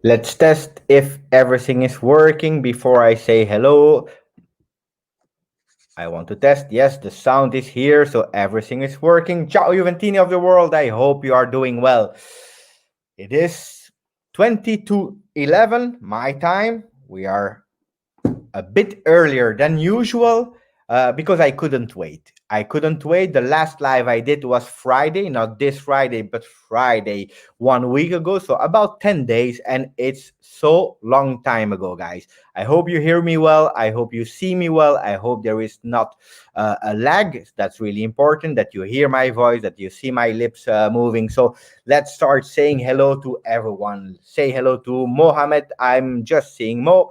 Let's test if everything is working before I say hello. I want to test. Yes, the sound is here, so everything is working. Ciao Juventini of the world. I hope you are doing well. It is 20 to 11 my time. We are a bit earlier than usual because I couldn't wait. I couldn't wait. The last live I did was Friday, not this Friday, but Friday 1 week ago. So about 10 days, and it's so long time ago, guys. I hope you hear me well. I hope you see me well. I hope there is not a lag. That's really important that you hear my voice, that you see my lips moving. So let's start saying hello to everyone. Say hello to Mohammed. I'm just seeing Mo.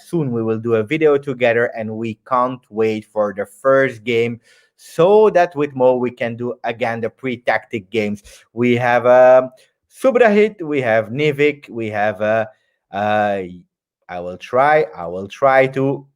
Soon we will do a video together, and we can't wait for the first game so that with Mo we can do again the pre-tactic games. We have Subrahit, we have Nivik, we have uh, I will try to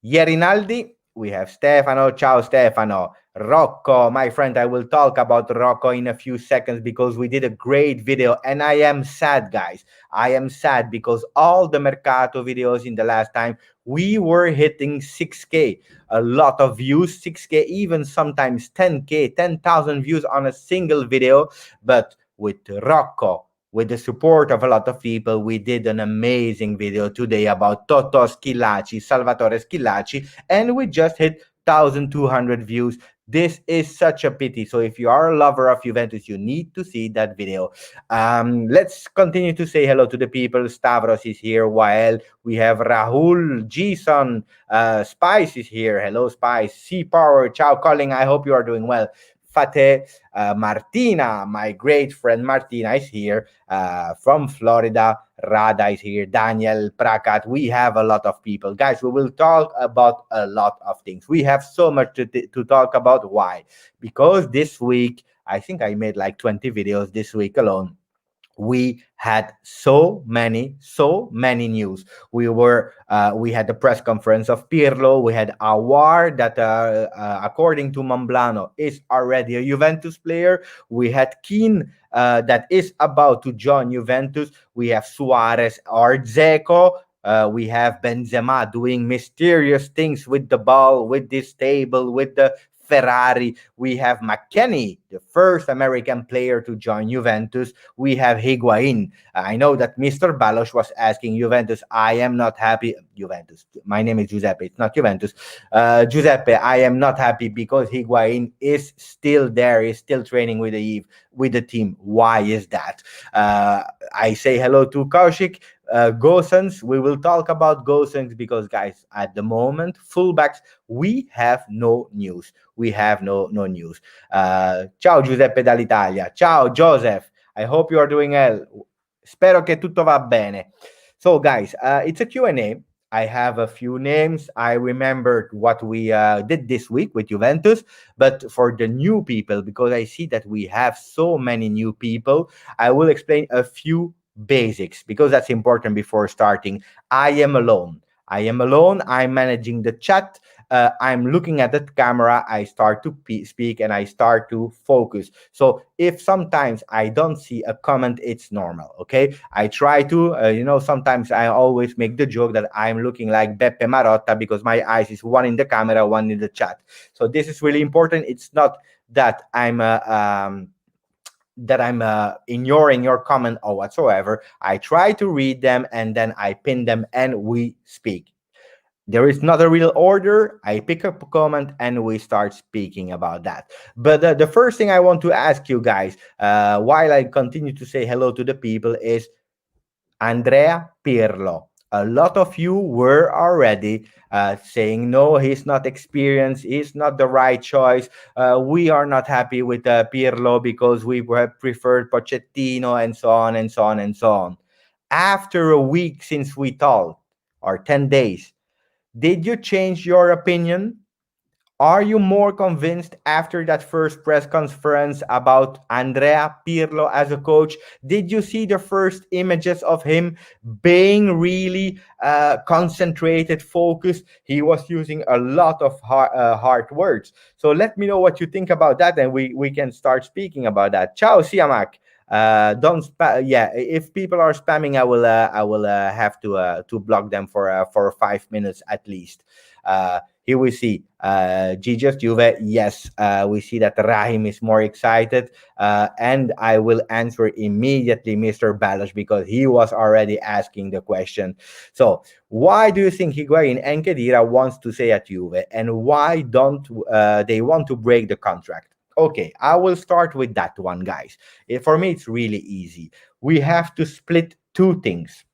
Ierinaldi, we have Stefano. Ciao, Stefano. Rocco, my friend, I will talk about Rocco in a few seconds because we did a great video. And I am sad, guys. I am sad because all the Mercato videos in the last time, we were hitting 6K. A lot of views, 6K, even sometimes 10K, 10,000 views on a single video. But with Rocco, with the support of a lot of people, we did an amazing video today about Toto Schillaci, Salvatore Schillaci, and we just hit 1,200 views. This is such a pity. So if you are a lover of Juventus, you need to see that video. Let's continue to say hello to the people. Stavros is here, while we have Rahul, Jason, Spice is here. Hello, Spice. C Power, ciao, Colin. I hope you are doing well. Fate, Martina, my great friend Martina is here from Florida. Rada is here. Daniel, Prakat. We have a lot of people. Guys, we will talk about a lot of things. We have so much to talk about. Why? Because this week, I think I made like 20 videos this week alone. We had so many news. We had the press conference of Pirlo. We had Awar that according to Mamblano is already a Juventus player. We had Keane that is about to join Juventus. We have Suarez or Dzeko. We have Benzema doing mysterious things with the ball, with this table, with the Ferrari. We have McKennie, the first American player to join Juventus. We have Higuain. I know that Mr. Balos was asking Juventus. I am not happy. Juventus. My name is Giuseppe. It's not Juventus. Giuseppe, I am not happy because Higuain is still there. He's still training with the team. Why is that? I say hello to Kaushik. Gosens, we will talk about Gosens because, guys, at the moment, fullbacks, we have no news. We have no news. Ciao Giuseppe dall'Italia. Ciao Joseph. I hope you are doing well. Spero che tutto va bene. So, guys, it's a Q&A. I have a few names. I remembered what we did this week with Juventus, but for the new people, because I see that we have so many new people, I will explain a few basics because that's important before starting. I am alone. I'm managing the chat. I'm looking at the camera. I start to speak and I start to focus. So if sometimes I don't see a comment, it's normal. Okay. I try to, sometimes I always make the joke that I'm looking like Beppe Marotta because my eyes is one in the camera, one in the chat. So this is really important. It's not that I'm ignoring your comment or whatsoever. I try to read them and then I pin them and we speak. There is not a real order. I pick up a comment and we start speaking about that. But the first thing I want to ask you guys, while I continue to say hello to the people, is Andrea Pirlo. A lot of you were already saying, no, he's not experienced. He's not the right choice. We are not happy with Pirlo because we have preferred Pochettino and so on and so on and so on. After a week since we talked, or 10 days, did you change your opinion? Are you more convinced after that first press conference about Andrea Pirlo as a coach? Did you see the first images of him being really concentrated, focused? He was using a lot of hard words. So let me know what you think about that, and we can start speaking about that. Ciao, Siamak. Yeah, if people are spamming, I will have to block them for 5 minutes at least. Here we see GJustjuve. Yes, we see that Rahim is more excited, and I will answer immediately, Mr. Balash, because he was already asking the question. So, why do you think Higuain and Kedira wants to stay at Juve, and why don't they want to break the contract? Okay, I will start with that one, guys. For me, it's really easy. We have to split two things.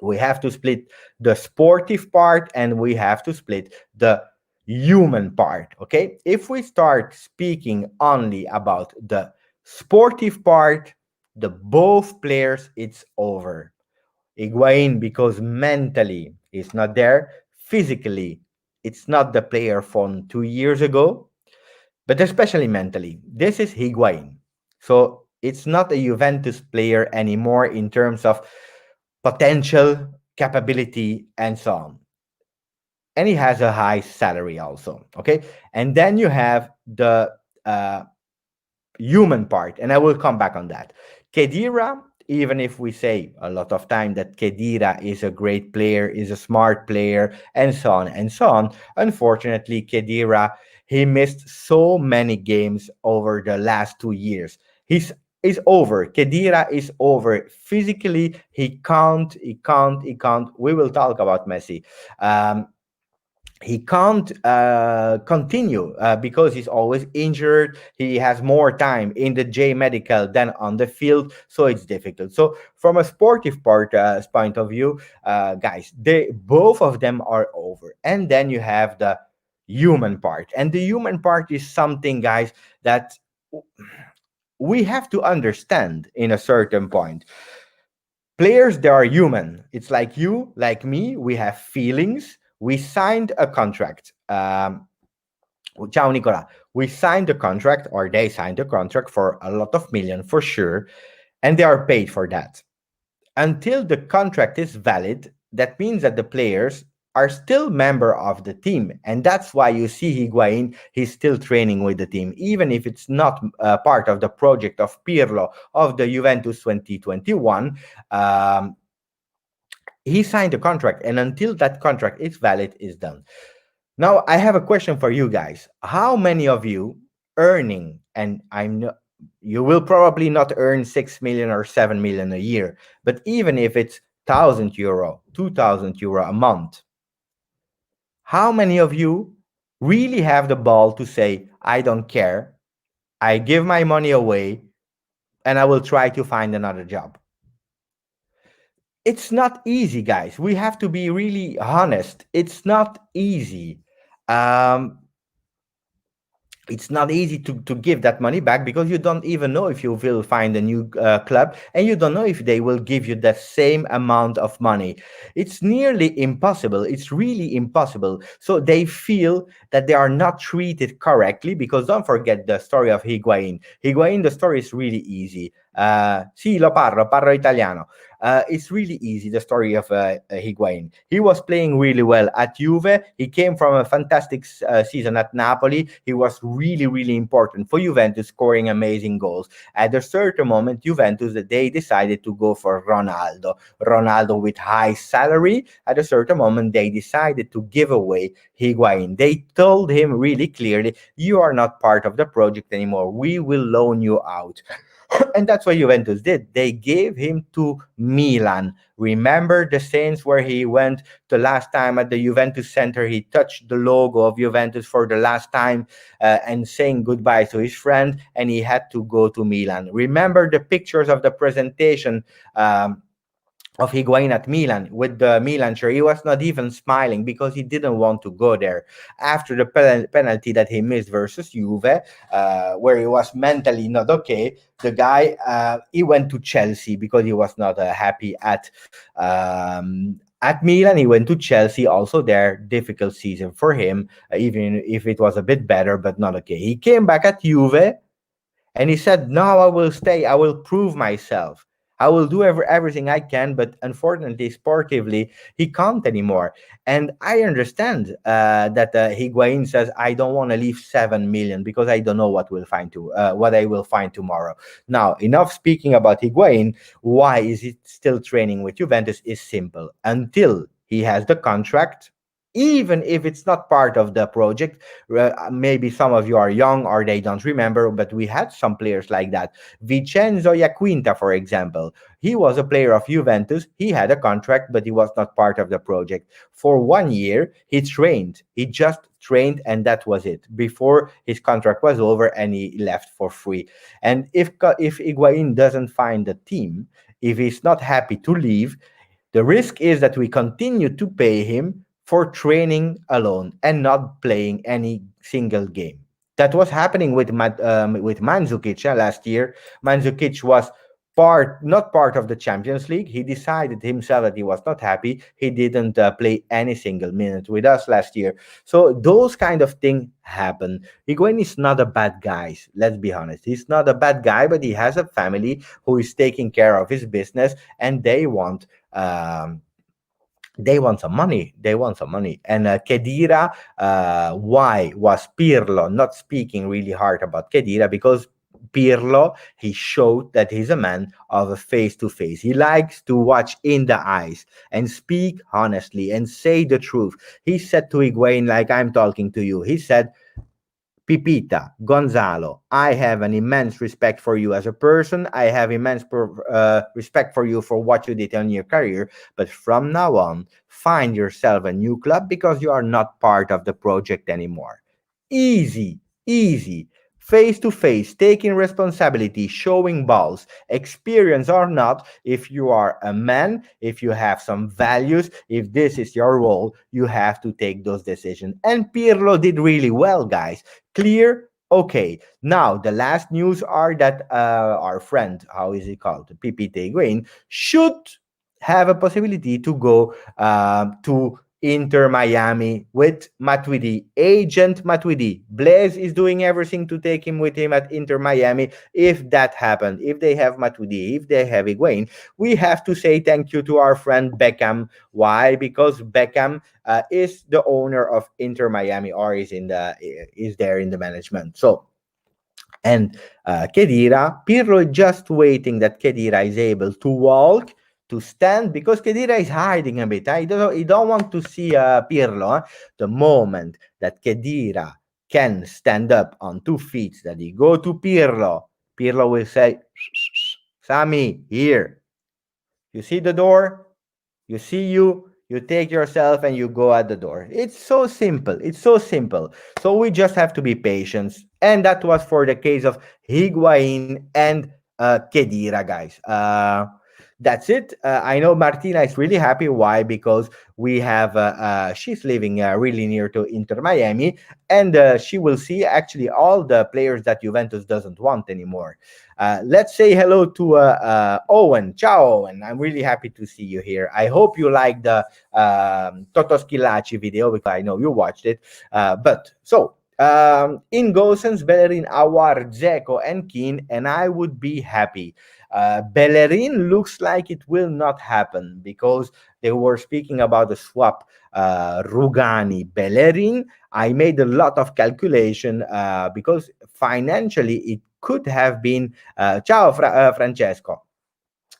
We have to split the sportive part and we have to split the human part. Okay, if we start speaking only about the sportive part, the both players, it's over. Higuain, because mentally he's not there, physically it's not the player from 2 years ago, but especially mentally. This is Higuain. So it's not a Juventus player anymore in terms of potential, capability, and so on. And he has a high salary also. Okay. And then you have the uh, human part, and I will come back on that. Kedira, even if we say a lot of time that Kedira is a great player, is a smart player, and so on and so on, unfortunately, Kedira, he missed so many games over the last 2 years. He's is over. Kedira is over. Physically, he can't. We will talk about Messi. Um, he can't continue because he's always injured. He has more time in the J medical than on the field, so it's difficult. So from a sportive point of view, guys, they both of them are over, and then you have the human part, and the human part is something, guys, that we have to understand in a certain point. Players, they are human. It's like you, like me. We have feelings. We signed a contract. Ciao, Nicola. We signed a contract, or they signed a contract for a lot of million for sure, and they are paid for that. Until the contract is valid, that means that the players are still member of the team, and that's why you see Higuain, he's still training with the team, even if it's not part of the project of Pirlo of the Juventus 2021. um, he signed a contract, and until that contract is valid, is done. Now I have a question for you guys. How many of you earning, and I'm not, you will probably not earn 6 million or 7 million a year, but even if it's 1,000 euro, 2,000 euro a month, how many of you really have the ball to say, I don't care, I give my money away, and I will try to find another job? It's not easy, guys. We have to be really honest. It's not easy. Um, it's not easy to give that money back, because you don't even know if you will find a new club, and you don't know if they will give you the same amount of money. It's nearly impossible. It's really impossible. So they feel that they are not treated correctly, because don't forget the story of Higuain. Higuain, the story is really easy. Sì, parlo italiano. It's really easy, the story of Higuain. He was playing really well at Juve. He came from a fantastic season at Napoli. He was really, really important for Juventus, scoring amazing goals. At a certain moment, Juventus, they decided to go for Ronaldo. Ronaldo with high salary. At a certain moment, they decided to give away Higuain. They told him really clearly, you are not part of the project anymore. We will loan you out. And that's what Juventus did. They gave him to Milan. Remember the scenes where he went the last time at the Juventus Center? He touched the logo of Juventus for the last time and saying goodbye to his friend, and he had to go to Milan. Remember the pictures of the presentation of Higuain at Milan with the Milan shirt? He was not even smiling because he didn't want to go there. After the penalty that he missed versus Juve, where he was mentally not okay, the guy, he went to Chelsea because he was not happy at Milan. He went to Chelsea, also there, difficult season for him, even if it was a bit better, but not okay. He came back at Juve, and he said, "No, I will stay. I will prove myself. I will do everything I can, but unfortunately, sportively, he can't anymore. And I understand that Higuain says, "I don't want to leave 7 million because I don't know what I will find tomorrow." Now, enough speaking about Higuain. Why is he still training with Juventus? Is simple. Until he has the contract, even if it's not part of the project, maybe some of you are young or they don't remember, but we had some players like that. Vincenzo Iaquinta, for example, he was a player of Juventus. He had a contract, but he was not part of the project. For 1 year, he trained. He just trained, and that was it. Before his contract was over, and he left for free. And if Higuain doesn't find a team, if he's not happy to leave, the risk is that we continue to pay him for training alone and not playing any single game. That was happening with Mandzukic last year. Mandzukic was not part of the Champions League. He decided himself that he was not happy. He didn't play any single minute with us last year. So those kind of things happen. Higuain is not a bad guy. Let's be honest. He's not a bad guy, but he has a family who is taking care of his business, and um, they want some money. They want some money. And Kedira, why was Pirlo not speaking really hard about Kedira? Because Pirlo, he showed that he's a man of a face to face. He likes to watch in the eyes and speak honestly and say the truth. He said to Higuain, like I'm talking to you, he said, Pipita, Gonzalo, I have an immense respect for you as a person. I have immense respect for you for what you did on your career. But from now on, find yourself a new club because you are not part of the project anymore. Easy, easy. Face to face, taking responsibility, showing balls, experience or not. If you are a man, if you have some values, if this is your role, you have to take those decisions. And Pirlo did really well, guys. Clear? Okay. Now, the last news are that our friend, how is he called? PPT Green, should have a possibility to go to Inter Miami with Matuidi, agent Matuidi. Blaise is doing everything to take him with him at Inter Miami. If that happened, if they have Matuidi, if they have Higuain, we have to say thank you to our friend Beckham. Why? Because Beckham is the owner of Inter Miami, or is there in the management. So, and Kedira, Pirlo just waiting that Kedira is able to walk, to stand, because Kedira is hiding a bit. He don't want to see Pirlo. The moment that Kedira can stand up on 2 feet, that he go to Pirlo, Pirlo will say, Sammy, here. You see the door? You see you take yourself and you go at the door. It's so simple. It's so simple. So we just have to be patient. And that was for the case of Higuain and Kedira, guys. That's it. I know Martina is really happy. Why? Because we have she's living really near to Inter Miami, and she will see actually all the players that Juventus doesn't want anymore. Let's say hello to Owen. Ciao, Owen. I'm really happy to see you here. I hope you like the Toto Schillaci video because I know you watched it. In Gosens, Bellerin, Awar, Dzeko, and Keane, and I would be happy. Bellerin looks like it will not happen because they were speaking about the swap Rugani Bellerin. I made a lot of calculation because financially it could have been Francesco.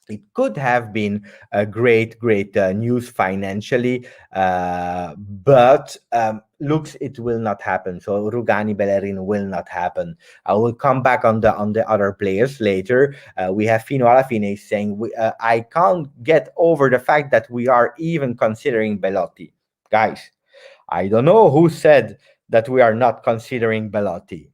It could have been a great news financially, but looks it will not happen. So Rugani Bellerin will not happen. I will come back on the other players later. We have Fino Alafine saying I can't get over the fact that we are even considering Belotti, guys. I don't know who said that we are not considering Belotti.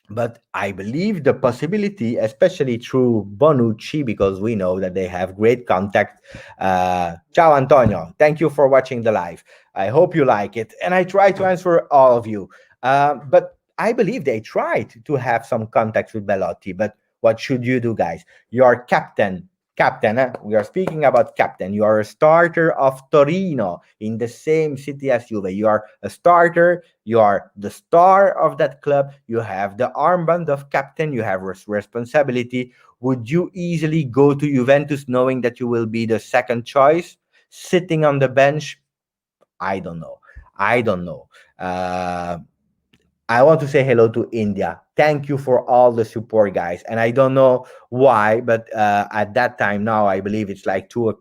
But I believe the possibility, especially through Bonucci, because we know that they have great contact. Ciao, Antonio. Thank you for watching the live. I hope you like it. And I try to answer all of you. But I believe they tried to have some contact with Belotti. But what should you do, guys? Your captain Captain, we are speaking about captain. You are a starter of Torino in the same city as Juve. You are a starter. You are the star of that club. You have the armband of captain. You have responsibility. Would you easily go to Juventus knowing that you will be the second choice, sitting on the bench? I don't know. I don't know. Uh, I want to say hello to India. Thank you for all the support, guys. And I don't know why, but at that time now, I believe it's like 2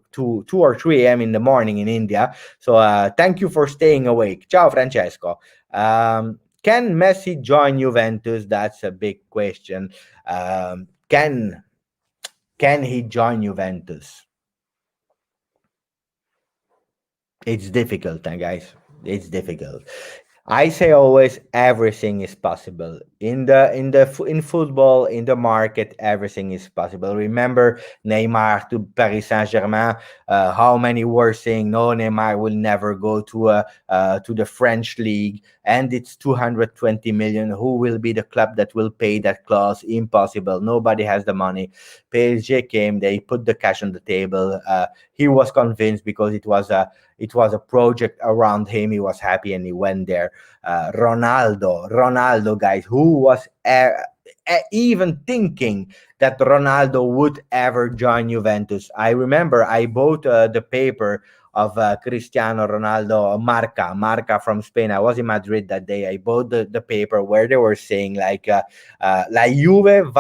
or 3 a.m. in the morning in India. So thank you for staying awake. Ciao, Francesco. Can Messi join Juventus? That's a big question. Can he join Juventus? It's difficult, guys. It's difficult. I say always everything is possible in football, in the market. Everything is possible. Remember Neymar to Paris Saint-Germain. How many were saying no, Neymar will never go to the French league, and it's 220 million. Who will be the club that will pay that clause? Impossible. Nobody has the money. PSG came. They put the cash on the table. He was convinced because it was a project around him. He was happy and he went there. Ronaldo, guys, who was even thinking that Ronaldo would ever join Juventus? I remember I bought the paper of Cristiano Ronaldo, Marca from Spain. I was in Madrid that day. I bought the paper where they were saying like la Juve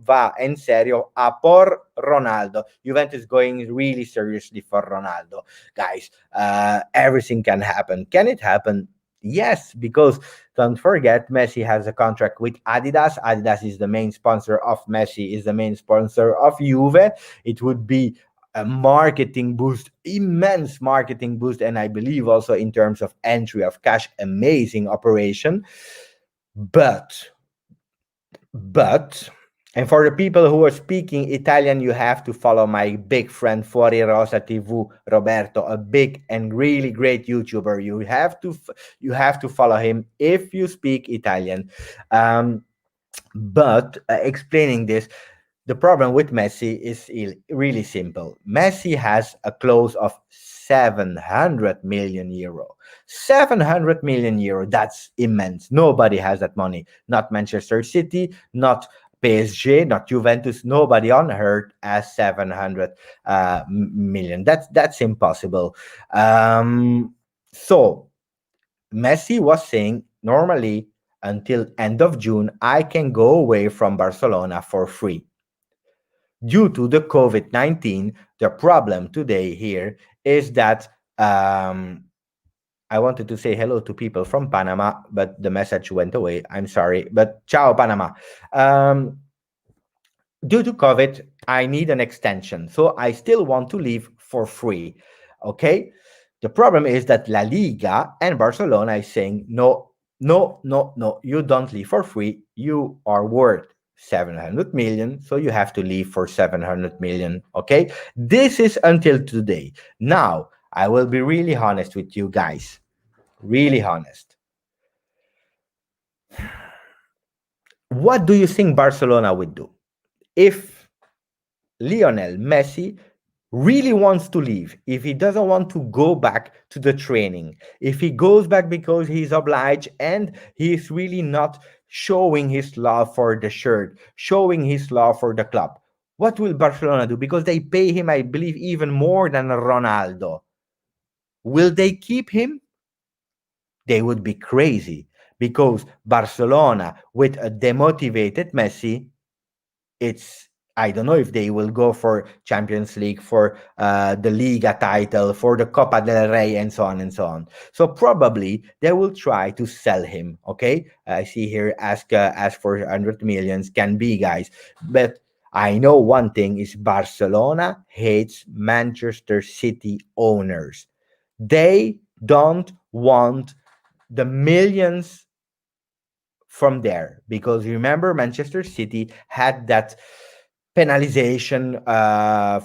va en serio a por Ronaldo. Juventus going really seriously for Ronaldo. Guys, everything can happen. Can it happen? Yes, because don't forget, Messi has a contract with Adidas. Adidas is the main sponsor of Messi, is the main sponsor of Juve. It would be a marketing boost, immense marketing boost, and I believe also in terms of entry of cash, amazing operation. But but and for the people who are speaking Italian, you have to follow my big friend Fuori Rosa TV, Roberto, a big and really great YouTuber. You have to follow him if you speak Italian. But explaining this, the problem with Messi is really simple. Messi has a clause of 700 million euro. 700 million euro, that's immense. Nobody has that money. Not Manchester City, not PSG, not Juventus. Nobody on earth has 700 million. That's impossible. So Messi was saying normally until end of June, I can go away from Barcelona for free. Due to the COVID-19, the problem today here is that I wanted to say hello to people from Panama, but the message went away. I'm sorry, but ciao, Panama. Um, Due to COVID, I need an extension. So I still want to leave for free. Okay. The problem is that La Liga and Barcelona is saying, no, no, no, no, you don't leave for free. You are worth 700 million. So you have to leave for 700 million. Okay. This is until today. Now, I will be really honest with you guys. Really honest. What do you think Barcelona would do if Lionel Messi really wants to leave, if he doesn't want to go back to the training, if he goes back because he's obliged and he's really not showing his love for the shirt, showing his love for the club, what will Barcelona do? Because they pay him, I believe, even more than Ronaldo. Will they keep him? They would be crazy because Barcelona with a demotivated Messi, it's I don't know if they will go for Champions League, for the Liga title, for the Copa del Rey, and so on and so on. So probably they will try to sell him. Okay, I see here ask for 100 millions, can be, guys, but I know one thing is Barcelona hates Manchester City owners. They don't want the millions from there because remember Manchester City had that penalization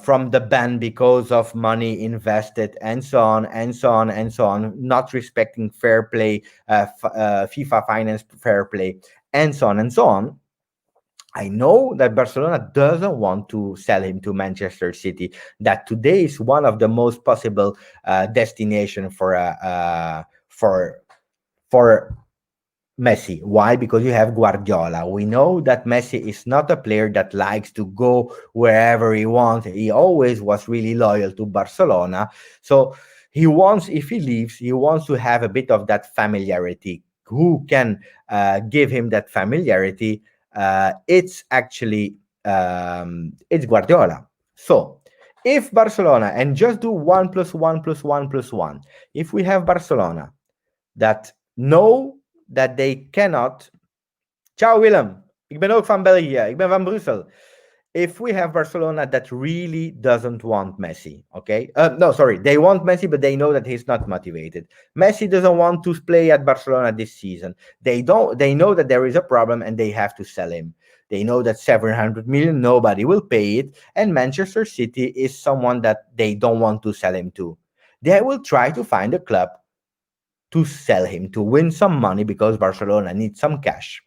from the ban because of money invested and so on and so on and so on, not respecting fair play, FIFA finance fair play, and so on and so on. I know that Barcelona doesn't want to sell him to Manchester City. That today is one of the most possible destination for Messi. Why? Because you have Guardiola. We know that Messi is not a player that likes to go wherever he wants. He always was really loyal to Barcelona. So he wants, if he leaves, he wants to have a bit of that familiarity. Who can give him that familiarity? It's actually it's Guardiola. So if Barcelona, and just do 1 plus 1 plus 1 plus 1, if we have Barcelona that know that they cannot. Ciao Willem, ik ben ook van België, ik ben van Brussel. If we have Barcelona that really doesn't want Messi, okay? No, sorry, they want Messi, but they know that he's not motivated. Messi doesn't want to play at Barcelona this season. They don't. They know that there is a problem and they have to sell him. They know that 700 million, nobody will pay it, and Manchester City is someone that they don't want to sell him to. They will try to find a club to sell him to win some money because Barcelona needs some cash.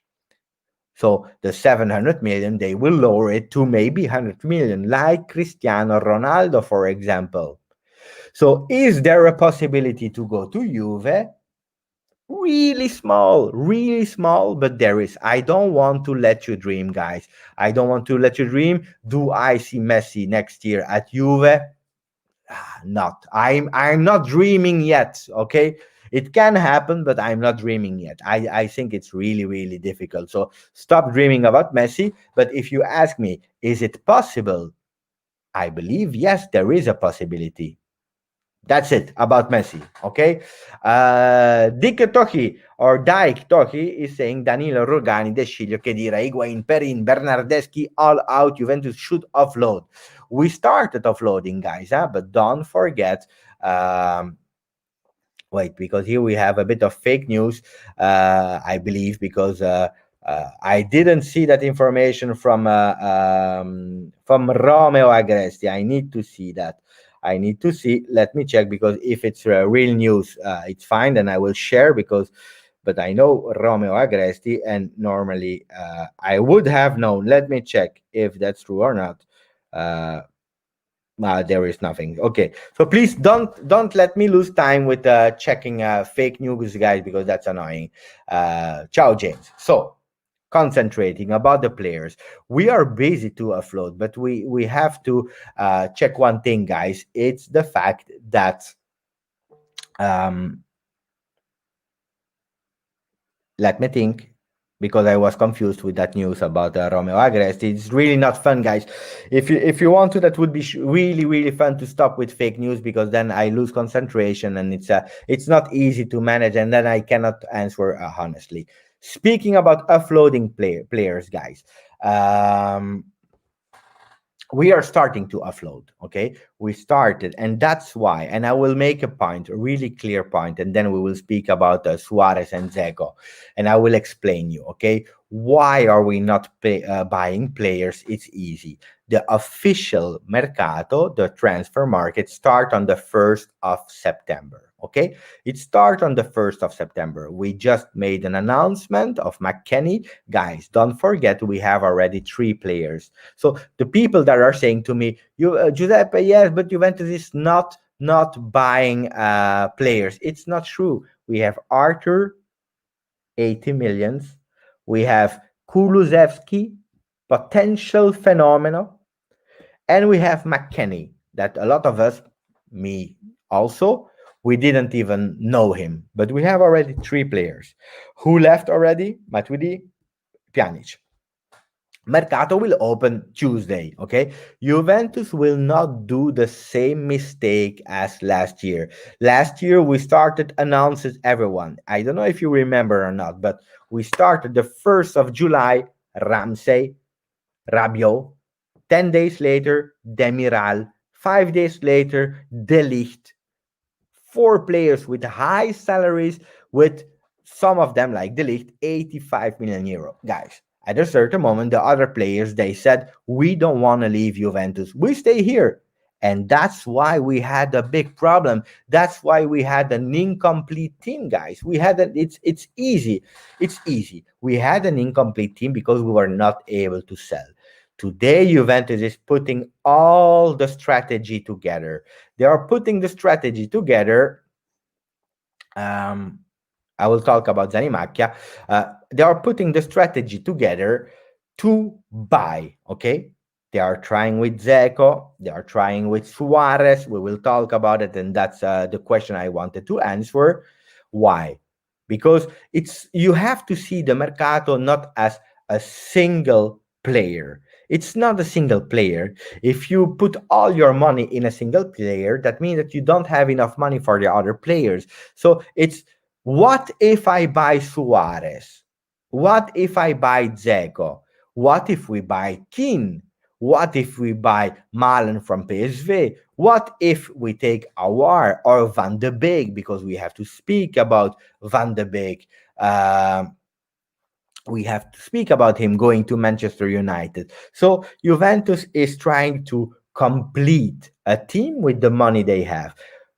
So the 700 million, they will lower it to maybe 100 million, like Cristiano Ronaldo, for example. So is there a possibility to go to Juve? Really small, but there is. I don't want to let you dream, guys. I don't want to let you dream. Do I see Messi next year at Juve? Not. I'm not dreaming yet. Okay, it can happen, but I'm not dreaming yet. I think it's really difficult. So stop dreaming about Messi. But if you ask me, is it possible? I believe yes, there is a possibility. That's it about Messi. Okay. Dick Toki or Dike Toki is saying Danilo, Rogani, De Sciglio, Kedira, Higuain, Perin, Bernardeschi, all out. Juventus should offload. We started offloading, guys, but don't forget. Wait, because here we have a bit of fake news, I believe, because I didn't see that information from Romeo Agresti. I need to see that. I need to see. Let me check, because if it's real news, it's fine, then I will share. But I know Romeo Agresti, and normally I would have known. Let me check if that's true or not. There is nothing. Okay, so please don't let me lose time with checking fake news, guys, because that's annoying. Ciao, James. So concentrating about the players, we are busy to offload, but we have to check one thing, guys. It's the fact that um, let me think, because I was confused with that news about Romeo Agresti. It's really not fun, guys. If you want to, that would be really fun to stop with fake news, because then I lose concentration, and it's not easy to manage, and then I cannot answer honestly. Speaking about offloading players, guys. We are starting to offload. Okay, we started, and that's why. And I will make a point, a really clear point, and then we will speak about Suarez and Zeko, and I will explain you. Okay, why are we not buying players? It's easy. The official Mercato, the transfer market, start on the 1st of September. Okay, it starts on the 1st of September. We just made an announcement of McKennie. Guys, don't forget, we have already 3 players. So the people that are saying to me, Giuseppe, yes, but Juventus is not buying players. It's not true. We have Arthur, 80 millions. We have Kulusevski, potential phenomenal. And we have McKennie, that a lot of us, me also, we didn't even know him. But we have already 3 players. Who left already? Matuidi, Pjanic. Mercato will open Tuesday, okay? Juventus will not do the same mistake as last year. Last year, we started announcing everyone. I don't know if you remember or not, but we started the 1st of July, Ramsey, Rabiot. 10 days later, Demiral. 5 days later, De Ligt. 4 players with high salaries, with some of them, like De Ligt, 85 million euro. Guys, at a certain moment, the other players, they said, we don't want to leave Juventus. We stay here. And that's why we had a big problem. That's why we had an incomplete team, guys. We had it's easy. It's easy. We had an incomplete team because we were not able to sell. Today, Juventus is putting all the strategy together. They are putting the strategy together. Um, I will talk about Zanimacchia. They are putting the strategy together to buy. Okay, they are trying with Zeko. They are trying with Suarez. We will talk about it, and that's the question I wanted to answer. Why? Because it's you have to see the Mercato not as a single player. It's not a single player. If you put all your money in a single player, that means that you don't have enough money for the other players. So it's what if I buy Suarez? What if I buy Dzeko? What if we buy Keane? What if we buy Malen from PSV? What if we take Awar or Van de Beek? Because we have to speak about Van de Beek. Um, we have to speak about him going to Manchester United. So Juventus is trying to complete a team with the money they have.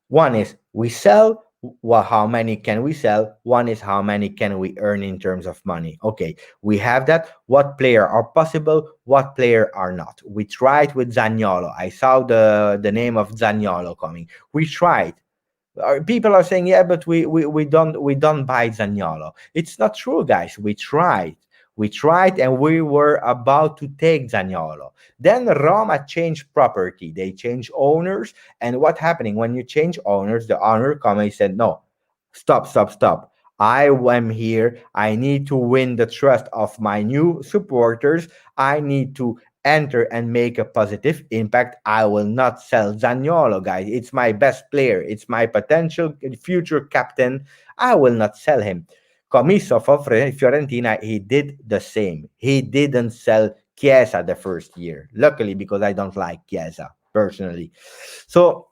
One is we sell. Well, how many can we sell? One is how many can we earn in terms of money? Okay, we have that. What player are possible? What player are not? We tried with Zaniolo. I saw the name of Zaniolo coming. We tried. People are saying, yeah, but we don't buy Zaniolo. It's not true, guys. We tried and we were about to take Zaniolo. Then Roma changed property. They changed owners. And what happening when you change owners? The owner come and said, no, stop, stop, stop. I am here. I need to win the trust of my new supporters. I need to enter and make a positive impact. I will not sell Zaniolo, guys. It's my best player. It's my potential future captain. I will not sell him. Commisso for Fiorentina, he did the same. He didn't sell Chiesa the first year. Luckily, because I don't like Chiesa personally. So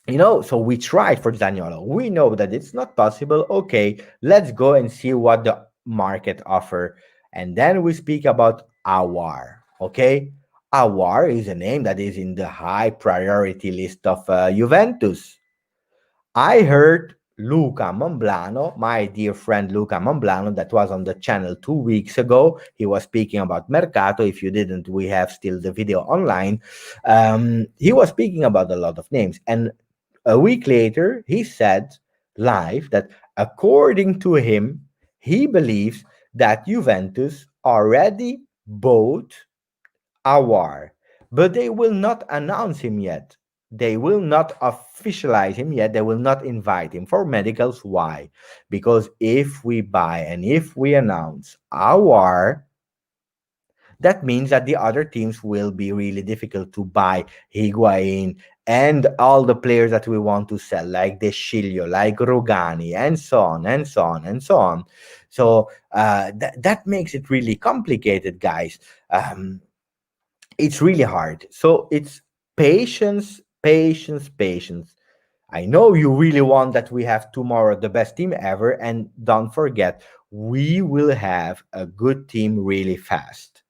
so we tried for Zaniolo. We know that it's not possible. Okay, let's go and see what the market offer. And then we speak about Awar. Okay, Awar is a name that is in the high priority list of Juventus. I heard Luca Monblano, my dear friend Luca Monblano, that was on the channel 2 weeks ago. He was speaking about Mercato. If you didn't, we have still the video online. He was speaking about a lot of names. And a week later, he said live that according to him, he believes that Juventus already bought Awar, but they will not announce him yet. They will not officialize him yet. They will not invite him for medicals. Why? Because if we buy and if we announce Awar, that means that the other teams will be really difficult to buy Higuain and all the players that we want to sell, like De Sciglio, like Rogani, and so on, and so on, and so on. So that makes it really complicated, guys. It's really hard. So it's patience, patience, patience. I know you really want that we have tomorrow the best team ever, and don't forget, we will have a good team really fast,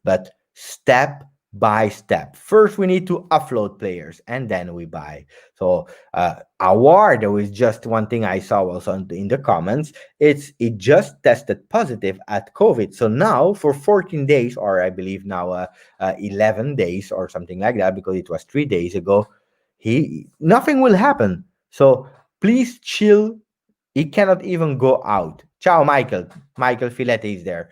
but step by step. First, we need to offload players, and then we buy. So, Award, there was just one thing I saw also in the comments. It just tested positive at COVID. So now for 14 days, or I believe now 11 days or something like that, because it was 3 days ago, he nothing will happen. So please chill. He cannot even go out. Ciao, Michael. Michael Filetti is there.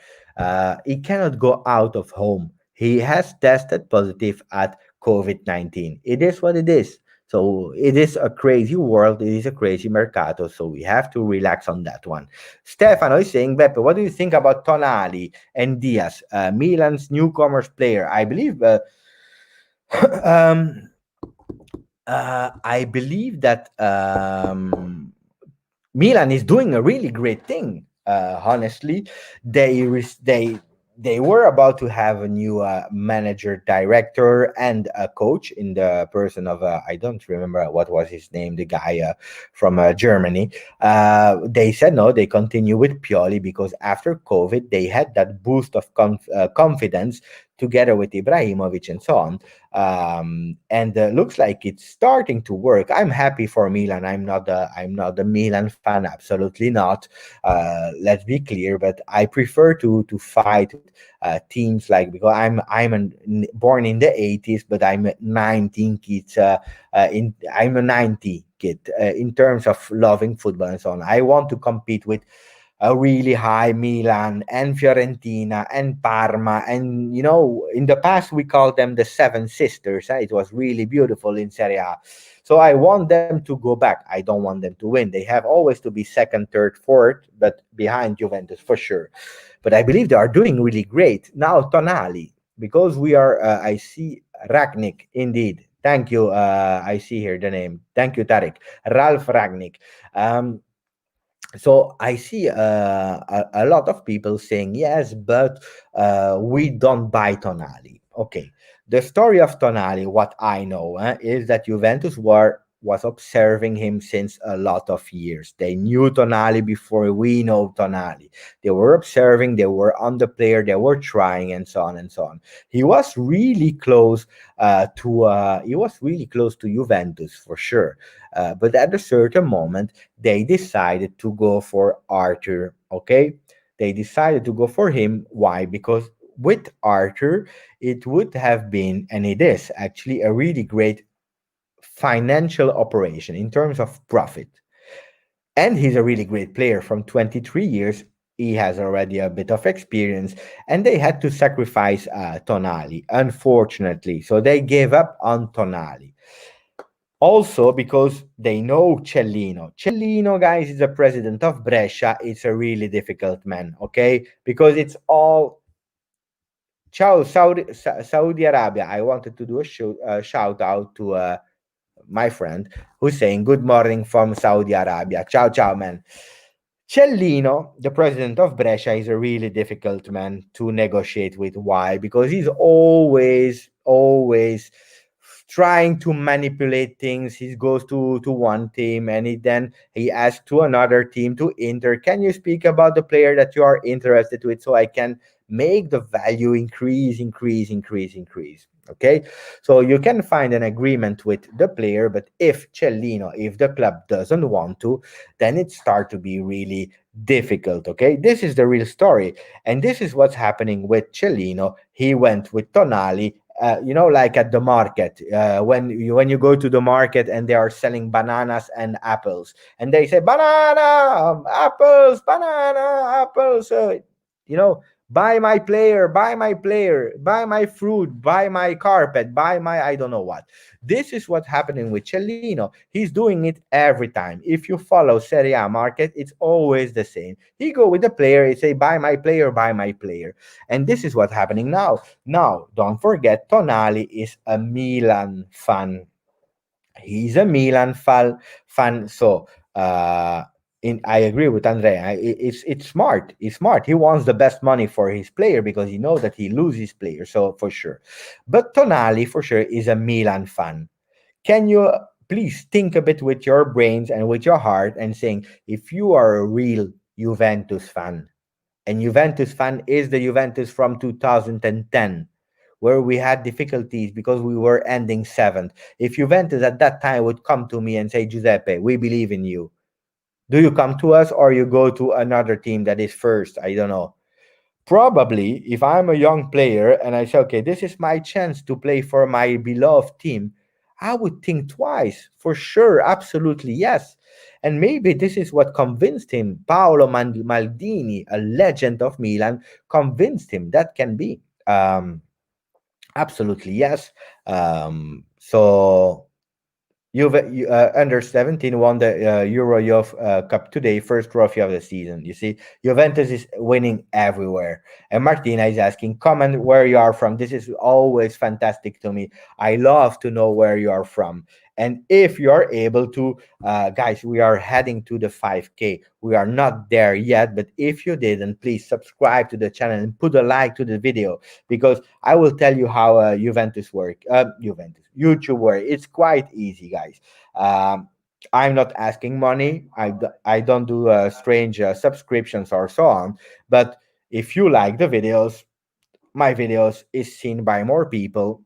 He cannot go out of home. He has tested positive at COVID-19. It is what it is. So it is a crazy world. It is a crazy mercato. So we have to relax on that one. Stefano is saying, Beppe, what do you think about Tonali and Diaz, Milan's newcomers player? I believe. um, I believe that Milan is doing a really great thing. Honestly, they were about to have a new manager, director, and a coach in the person of I don't remember what was his name, the guy from Germany. They said no, they continue with Pioli because after COVID they had that boost of confidence together with Ibrahimovic and so on. And looks like it's starting to work. I'm happy for Milan. I'm not a Milan fan, absolutely not. Let's be clear, but I prefer to fight with teams like, because born in the 80s, but I'm a 19 kids. I'm a 90 kid in terms of loving football and so on. I want to compete with a really high Milan and Fiorentina and Parma. And, in the past, we called them the Seven Sisters. It was really beautiful in Serie A. So I want them to go back. I don't want them to win. They have always to be second, third, fourth, but behind Juventus for sure. But I believe they are doing really great. Now, Tonali, because I see Ragnik, indeed. Thank you. I see here the name. Thank you, Tarek. Ralph Ragnik. Um, so I see a lot of people saying yes, but we don't buy Tonali. Okay, the story of Tonali, what I know, is that Juventus was observing him since a lot of years. They knew Tonali before we know Tonali. They were observing, they were on the player, they were trying, and so on and so on. He was really close to Juventus for sure. But at a certain moment, they decided to go for Arthur. Okay, they decided to go for him. Why? Because with Arthur, it would have been, and it is actually, a really great financial operation in terms of profit. And he's a really great player from 23 years. He has already a bit of experience, and they had to sacrifice Tonali, unfortunately. So they gave up on Tonali. Also, because they know Cellino. Cellino, guys, is the president of Brescia. It's a really difficult man, okay? Because it's all. Ciao, Saudi Arabia. I wanted to do a shout out to my friend who's saying good morning from Saudi Arabia. Ciao, ciao, man. Cellino, the president of Brescia, is a really difficult man to negotiate with. Why? Because he's always trying to manipulate things. He goes to one team, and then he asks to another team, to Inter, can you speak about the player that you are interested with so I can make the value increase. Okay, so you can find an agreement with the player, but if the club doesn't want to, then it starts to be really difficult. Okay, this is the real story, and this is what's happening with Cellino. He went with Tonali. Like at the market, when you go to the market and they are selling bananas and apples, and they say banana, apples, banana, apples. You know, buy my player, buy my fruit, buy my carpet, buy my I don't know what. This is what's happening with Cellino. He's doing it every time. If you follow Serie A market, it's always the same. He go with the player, he say buy my player, buy my player. And this is what's happening now. Now, don't forget, Tonali is a Milan fan. He's a Milan fan. So I agree with Andrea. It's smart. It's smart. He wants the best money for his player because he knows that he loses player. So for sure, but Tonali for sure is a Milan fan. Can you please think a bit with your brains and with your heart and saying, if you are a real Juventus fan, and Juventus fan is the Juventus from 2010, where we had difficulties because we were ending seventh. If Juventus at that time would come to me and say, Giuseppe, we believe in you, do you come to us or you go to another team that is first? I don't know. Probably, if I'm a young player and I say, okay, this is my chance to play for my beloved team, I would think twice. For sure, absolutely, yes. And maybe this is what convinced him. Paolo Maldini, a legend of Milan, convinced him that can be. Absolutely, yes. So Juve under 17 won the Euro Youth Cup today, first trophy of the season. You see, Juventus is winning everywhere. And Martina is asking, comment where you are from. This is always fantastic to me. I love to know where you are from. And if you're able to, guys, we are heading to the 5K. We are not there yet, but if you didn't, please subscribe to the channel and put a like to the video, because I will tell you how YouTube work. It's quite easy, guys. I'm not asking money. I don't do strange subscriptions or so on. But if you like the videos, my videos is seen by more people,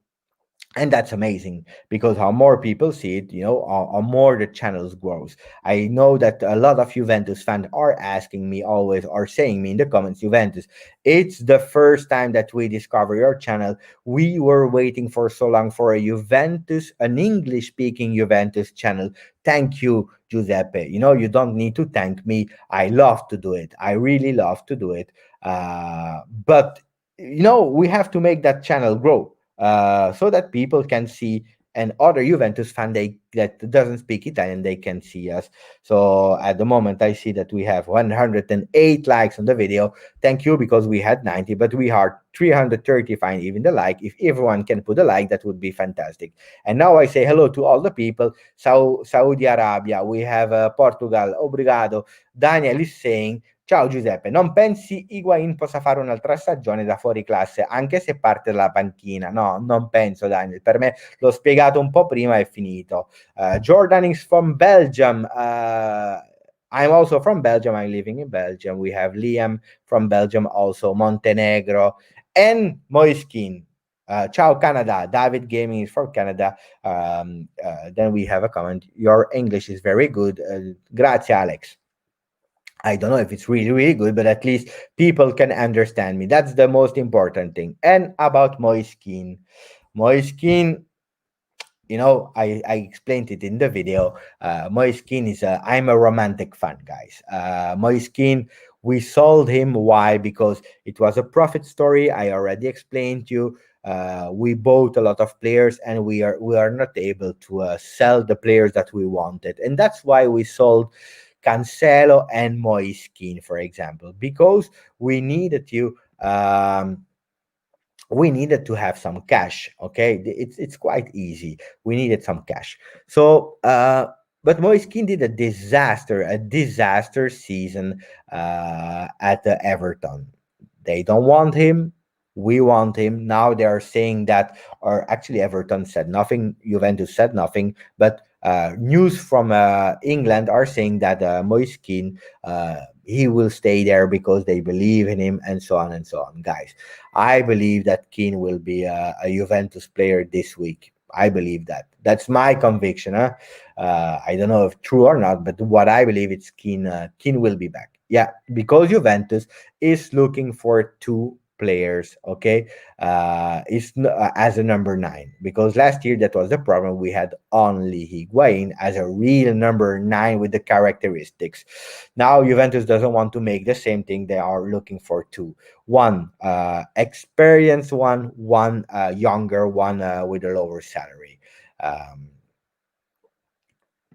and that's amazing because how more people see it, how more the channels grows. I know that a lot of Juventus fans are asking me always, or saying me in the comments, Juventus, it's the first time that we discover your channel. We were waiting for so long for a Juventus, an English speaking Juventus channel. Thank you, Giuseppe. You don't need to thank me. I love to do it. I really love to do it. But we have to make that channel grow, so that people can see, and other Juventus fan that doesn't speak Italian, they can see us. So at the moment, I see that we have 108 likes on the video. Thank you, because we had 90, but we are 335 even the like. If everyone can put a like, that would be fantastic. And now I say hello to all the people. Saudi Arabia, we have Portugal, obrigado. Daniel is saying, ciao Giuseppe, non pensi Higuain possa fare un'altra stagione da fuori classe anche se parte dalla panchina? No, non penso, Daniel. Per me, l'ho spiegato un po' prima, è finito. Jordan is from Belgium. I'm also from Belgium. I'm living in Belgium. We have Liam from Belgium, also Montenegro, and Moiskin. Ciao Canada. David Gaming is from Canada. Then we have a comment. Your English is very good. Grazie, Alex. I don't know if it's really, really good, but at least people can understand me. That's the most important thing. And about Moiskin. Moiskin, I explained it in the video. Moiskin I'm a romantic fan, guys. Moiskin, we sold him. Why? Because it was a profit story. I already explained to you. We bought a lot of players, and we are not able to sell the players that we wanted, and that's why we sold Cancelo and Moiskin, for example, because we needed to. We needed to have some cash. Okay, it's quite easy. We needed some cash. So but Moiskin did a disaster season at the Everton. They don't want him. We want him. Now they are saying that, or actually Everton said nothing, Juventus said nothing, but news from England are saying that Moiskin, he will stay there because they believe in him, and so on and so on. Guys, I believe that Keane will be a Juventus player this week. I believe that. That's my conviction. Huh? I don't know if true or not, but what I believe, it's Keane. Keane will be back. Yeah, because Juventus is looking for two players. Okay, as a number nine, because last year that was the problem. We had only Higuain as a real number nine with the characteristics. Now Juventus doesn't want to make the same thing. They are looking for two: one experienced one younger one with a lower salary. um,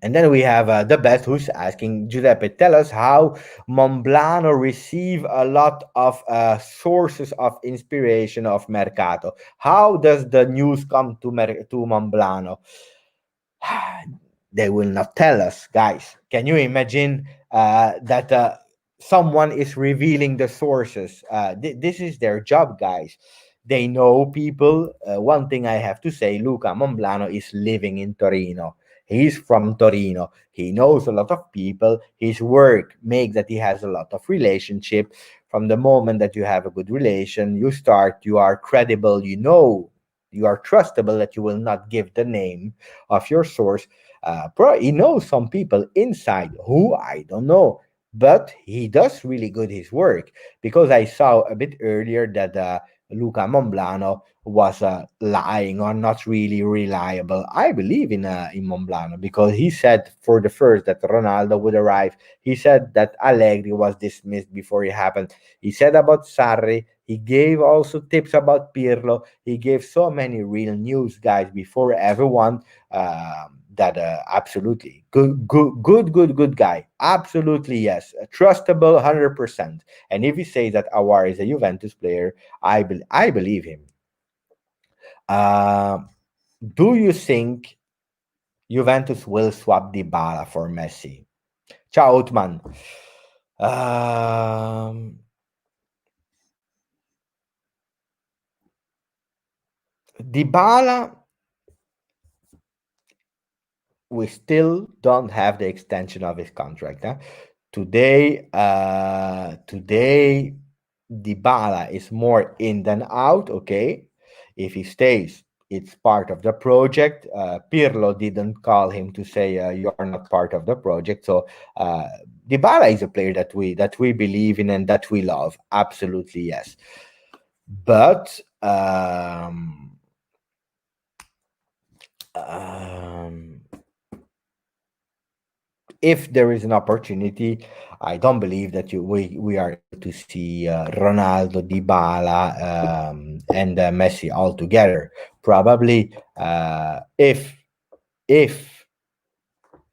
and then we have the best, who's asking, Giuseppe, tell us how Momblano receive a lot of sources of inspiration of Mercato. How does the news come to Momblano? They will not tell us, guys. Can you imagine that someone is revealing the sources? This is their job, guys. They know people. One thing I have to say, Luca Momblano is living in Torino. He's from Torino. He knows a lot of people. His work makes that he has a lot of relationship. From the moment that you have a good relation, you are credible, you are trustable, that you will not give the name of your source. He knows some people inside who I don't know, but he does really good his work, because I saw a bit earlier that Luca Momblano was lying or not really reliable. I believe in Momblano, because he said for the first that Ronaldo would arrive. He said that Allegri was dismissed before it happened. He said about Sarri. He gave also tips about Pirlo. He gave so many real news, guys, before everyone. That absolutely good guy. Absolutely, yes, trustable 100%. And if he says that Awar is a Juventus player, I believe him. Uh, do you think Juventus will swap Dibala for Messi? Ciao, Utman. Um, Dybala, we still don't have the extension of his contract. Huh? Today, Dybala is more in than out, okay? If he stays, it's part of the project. Pirlo didn't call him to say you are not part of the project. So uh, Dybala is a player that we believe in and that we love. Absolutely yes. But um, if there is an opportunity, I don't believe that we are able to see Ronaldo, Dybala, and Messi all together. Probably, if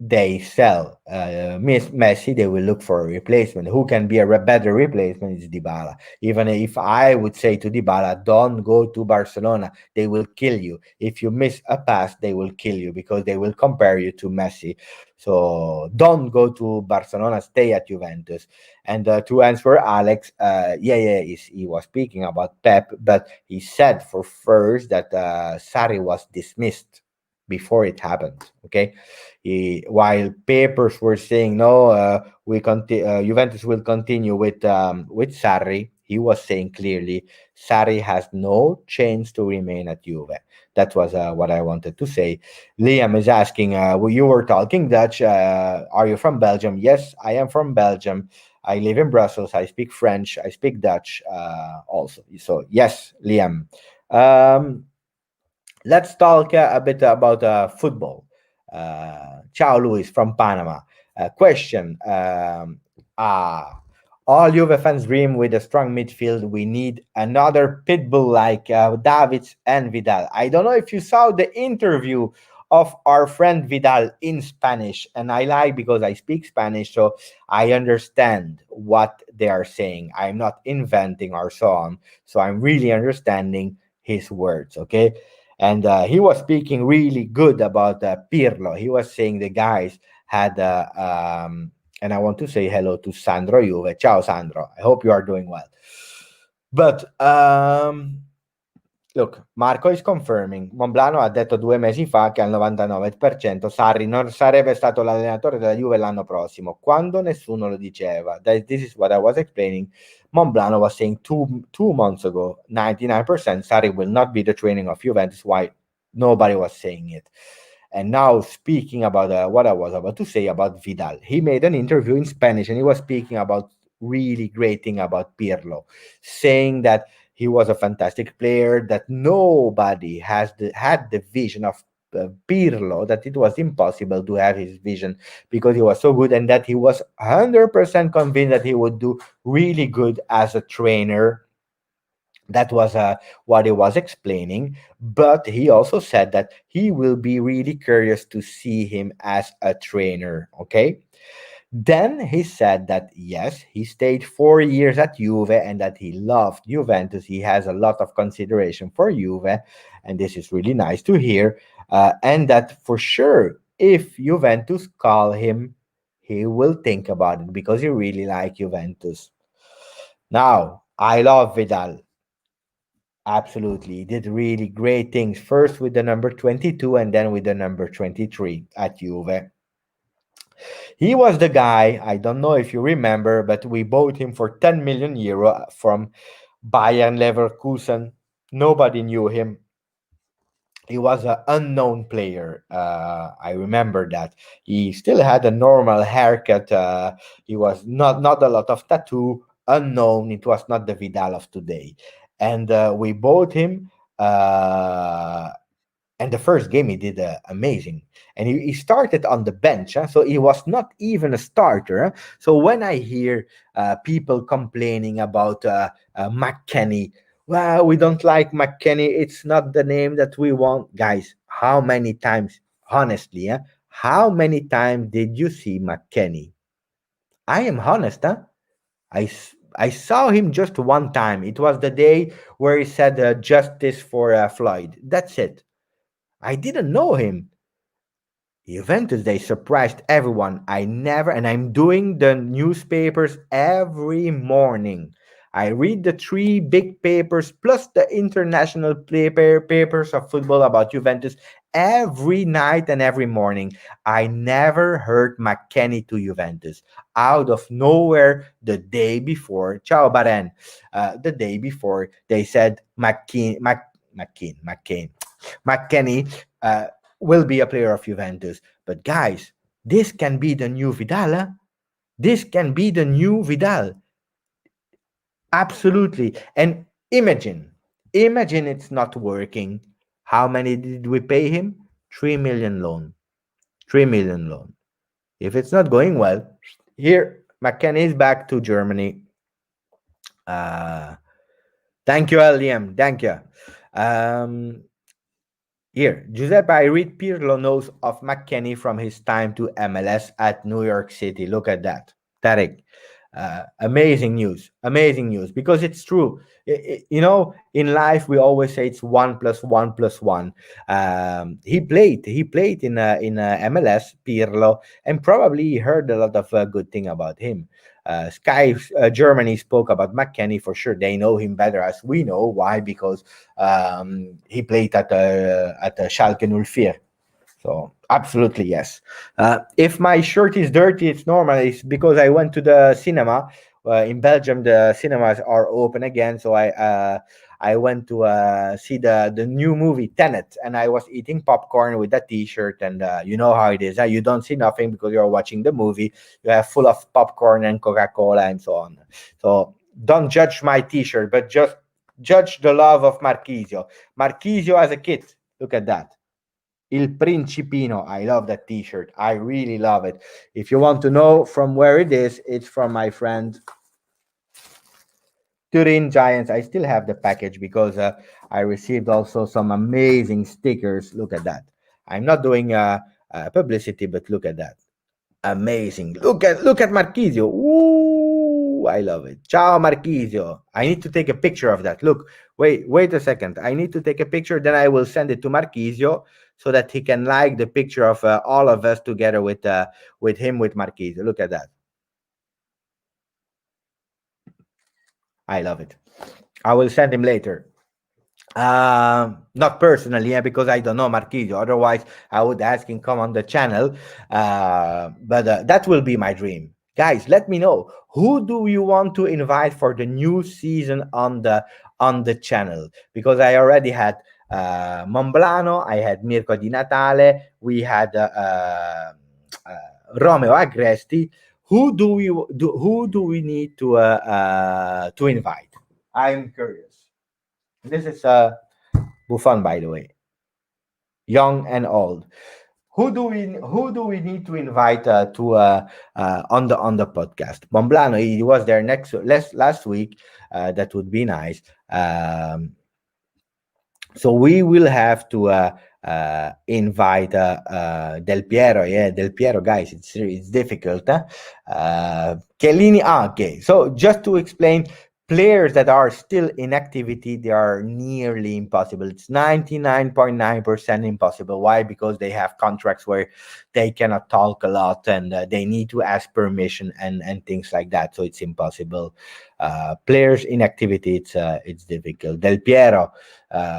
they sell Messi, they will look for a replacement. Who can be a better replacement is Dybala. Even if I would say to Dybala, don't go to Barcelona, they will kill you. If you miss a pass, they will kill you because they will compare you to Messi. So don't go to Barcelona, stay at Juventus. And to answer Alex, he was speaking about Pep, but he said for first that Sarri was dismissed before it happened. Okay, while papers were saying no, Juventus will continue with Sarri. He was saying clearly Sarri has no chance to remain at Juve. That was what I wanted to say. Liam is asking, well, you were talking Dutch. Are you from Belgium? Yes, I am from Belgium. I live in Brussels. I speak French. I speak Dutch also. So yes, Liam. Um, let's talk a bit about football. Ciao, Luis from Panama. Question. Uh, all Juve fans dream with a strong midfield. We need another pitbull like Davids and Vidal. I don't know if you saw the interview of our friend Vidal in Spanish, and I like because I speak Spanish, so I understand what they are saying. I'm not inventing or so on, so I'm really understanding his words. Okay, and he was speaking really good about Pirlo. He was saying the guys had, and I want to say hello to Sandro Juve. Ciao, Sandro. I hope you are doing well. But look, Marco is confirming. Monblano ha detto 2 mesi fa che al 99% Sarri non sarebbe stato l'allenatore della Juve l'anno prossimo, quando nessuno lo diceva. This is what I was explaining. Monblano was saying two months ago, 99% Sarri will not be the training of Juventus. Why? Nobody was saying it. And now speaking about what I was about to say about Vidal, he made an interview in Spanish and he was speaking about really great thing about Pirlo, saying that he was a fantastic player, that nobody had the vision of Pirlo, that it was impossible to have his vision because he was so good, and that he was 100% convinced that he would do really good as a trainer. That was what he was explaining, but he also said that he will be really curious to see him as a trainer. Okay, then he said that yes, he stayed 4 years at Juve and that he loved Juventus. He has a lot of consideration for Juve, and this is really nice to hear. And that for sure, if Juventus call him, he will think about it because he really like Juventus. Now, I love Vidal. Absolutely. He did really great things. First with the number 22 and then with the number 23 at Juve. He was the guy, I don't know if you remember, but we bought him for 10 million euro from Bayern Leverkusen. Nobody knew him. He was an unknown player. I remember that. He still had a normal haircut. He was not a lot of tattoo. Unknown. It was not the Vidal of today. And we bought him. And the first game he did amazing, and he started on the bench, huh? So he was not even a starter, huh? So when I hear people complaining about McKenny, well, we don't like McKenny, it's not the name that we want. Guys, how many times, honestly, huh? How many times did you see McKenny? I am honest, huh? I saw him just one time. It was the day where he said justice for Floyd. That's it. I didn't know him. Juventus, they surprised everyone. I never, and I'm doing the newspapers every morning. I read the three big papers plus the international papers of football about Juventus every night and every morning. I never heard McKennie to Juventus out of nowhere the day before. Ciao, Baren. The day before they said McKennie will be a player of Juventus. But guys, this can be the new Vidal. Huh? This can be the new Vidal. Absolutely. And imagine it's not working. How many did we pay him? 3 million loan. 3 million loan. If it's not going well, here, McKennie is back to Germany. Uh, Thank you, LDM. Thank you. Um, Here, Giuseppe, I read Pirlo knows of McKennie from his time to MLS at New York City. Look at that. Tarek. Amazing news. Amazing news. Because it's true. In life, we always say it's 1 plus 1 plus 1. He played in MLS, Pirlo, and probably he heard a lot of good thing about him. Sky Germany spoke about McKennie for sure. They know him better as we know. Why? Because he played at Schalke 04. So absolutely yes. If my shirt is dirty, it's normal. It's because I went to the cinema. In Belgium, the cinemas are open again, so I went to see the new movie Tenet, and I was eating popcorn with that T-shirt, and you know how it is. You don't see nothing because you're watching the movie. You have full of popcorn and Coca-Cola and so on. So don't judge my T-shirt, but just judge the love of Marchisio. Marchisio as a kid, look at that. Il Principino. I love that T-shirt. I really love it. If you want to know from where it is, it's from my friend Turin Giants. I still have the package because I received also some amazing stickers. Look at that. I'm not doing publicity, but look at that. Amazing. Look at Marchisio. Ooh, I love it. Ciao Marchisio. I need to take a picture of that. Look, wait a second. I need to take a picture, then I will send it to Marchisio so that he can like the picture of all of us together with him with Marchisio. Look at that. I love it. I will send him later. Not personally, yeah, because I don't know Marquisio. Otherwise, I would ask him come on the channel. But that will be my dream, guys. Let me know who do you want to invite for the new season on the channel, because I already had Monblano, I had Mirko Di Natale, we had Romeo Agresti. Who do we need to invite? I'm curious. This is Buffon, by the way, young and old. Who do we need to invite to on the podcast? Momblano, he was there last week. That would be nice. So we will have to invite Del Piero. Yeah, Del Piero, guys, it's difficult. Chiellini, okay. So just to explain, players that are still in activity, they are nearly impossible. It's 99.9% impossible. Why? Because they have contracts where they cannot talk a lot, and they need to ask permission and things like that. So it's impossible. Players in activity, it's difficult. Del Piero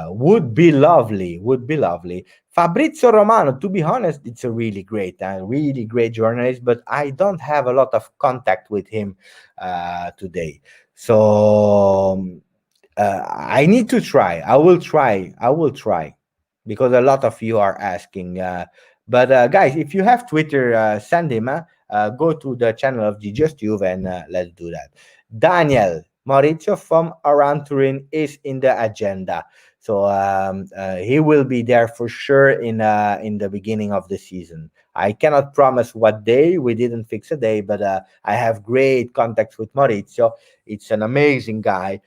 would be lovely. Would be lovely. Fabrizio Romano, to be honest, it's a really great journalist, but I don't have a lot of contact with him today. So I need to try. I will try because a lot of you are asking. But guys, if you have Twitter, send him. Go to the channel of GJustjuve and let's do that. Daniel Maurizio from around Turin is in the agenda. So he will be there for sure in the beginning of the season. I cannot promise what day. We didn't fix a day, but I have great contacts with Maurizio. It's an amazing guy.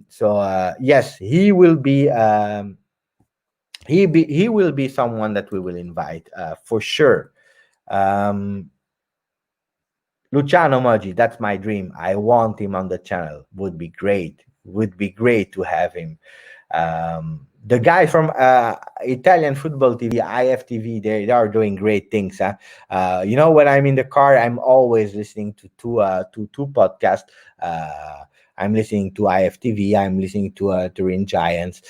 So yes, he will be. He will be someone that we will invite for sure. Um, Luciano Moggi, that's my dream. I want him on the channel. Would be great. Would be great to have him. The guy from Italian Football TV, IFTV, they are doing great things. Huh? When I'm in the car, I'm always listening to two podcasts. I'm listening to IFTV, I'm listening to Turin Giants,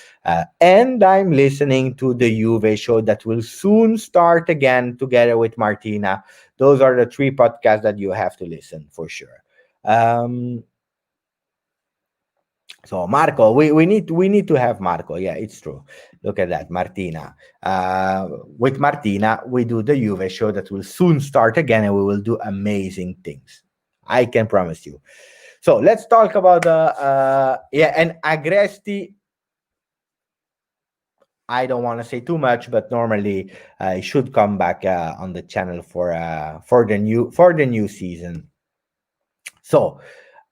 and I'm listening to the Juve show that will soon start again together with Martina. Those are the three podcasts that you have to listen for sure. So Marco, we need to have Marco. Yeah, it's true. Look at that, Martina. With Martina, we do the Juve show that will soon start again, and we will do amazing things. I can promise you. So let's talk about the and Agresti. I don't want to say too much, but normally I should come back on the channel for the new season. So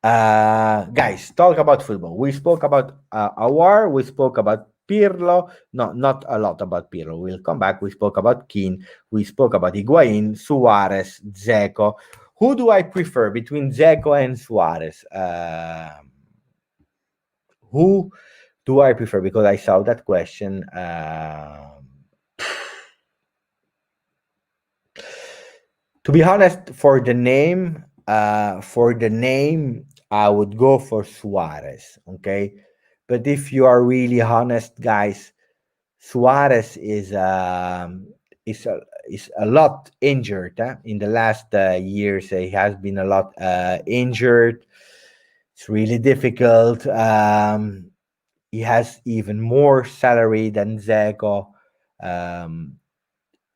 guys, talk about football. We spoke about Awar, we spoke about Pirlo. No, not a lot about Pirlo. We'll come back. We spoke about Keane, we spoke about Higuain, Suarez, Dzeko. Who do I prefer between Dzeko and Suarez? Who do I prefer? Because I saw that question. To be honest, for the name, I would go for Suarez. Okay, but if you are really honest, guys, Suarez is a lot injured. In the last years, he has been a lot injured. It's really difficult. He has even more salary than Zeko. Um,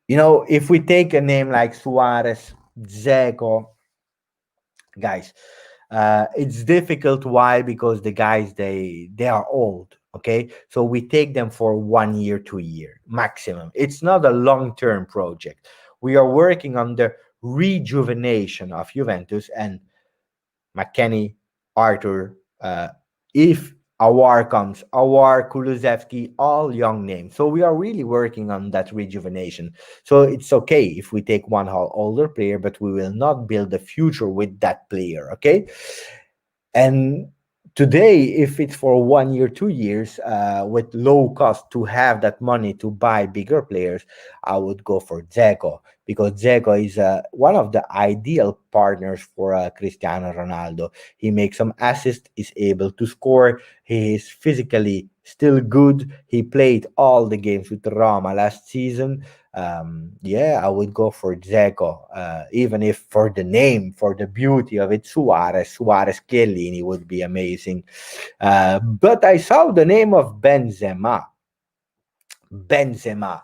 if we take a name like Suarez, Zeko, guys, it's difficult. Why? Because the guys, they are old. Okay, so we take them for 1 year, 2 year maximum. It's not a long-term project. We are working on the rejuvenation of Juventus, and McKennie, Arthur, if Awar comes, Awar, Kulusevski, all young names. So we are really working on that rejuvenation. So it's okay if we take one older player, but we will not build the future with that player. Okay. And today, if it's for 1 year, 2 years, with low cost to have that money to buy bigger players, I would go for Dzeko, because Dzeko is one of the ideal partners for Cristiano Ronaldo. He makes some assists, is able to score. He is physically still good. He played all the games with Roma last season. Yeah, I would go for Dzeko, even if for the name, for the beauty of it, Suarez Chiellini would be amazing. But I saw the name of Benzema. Benzema,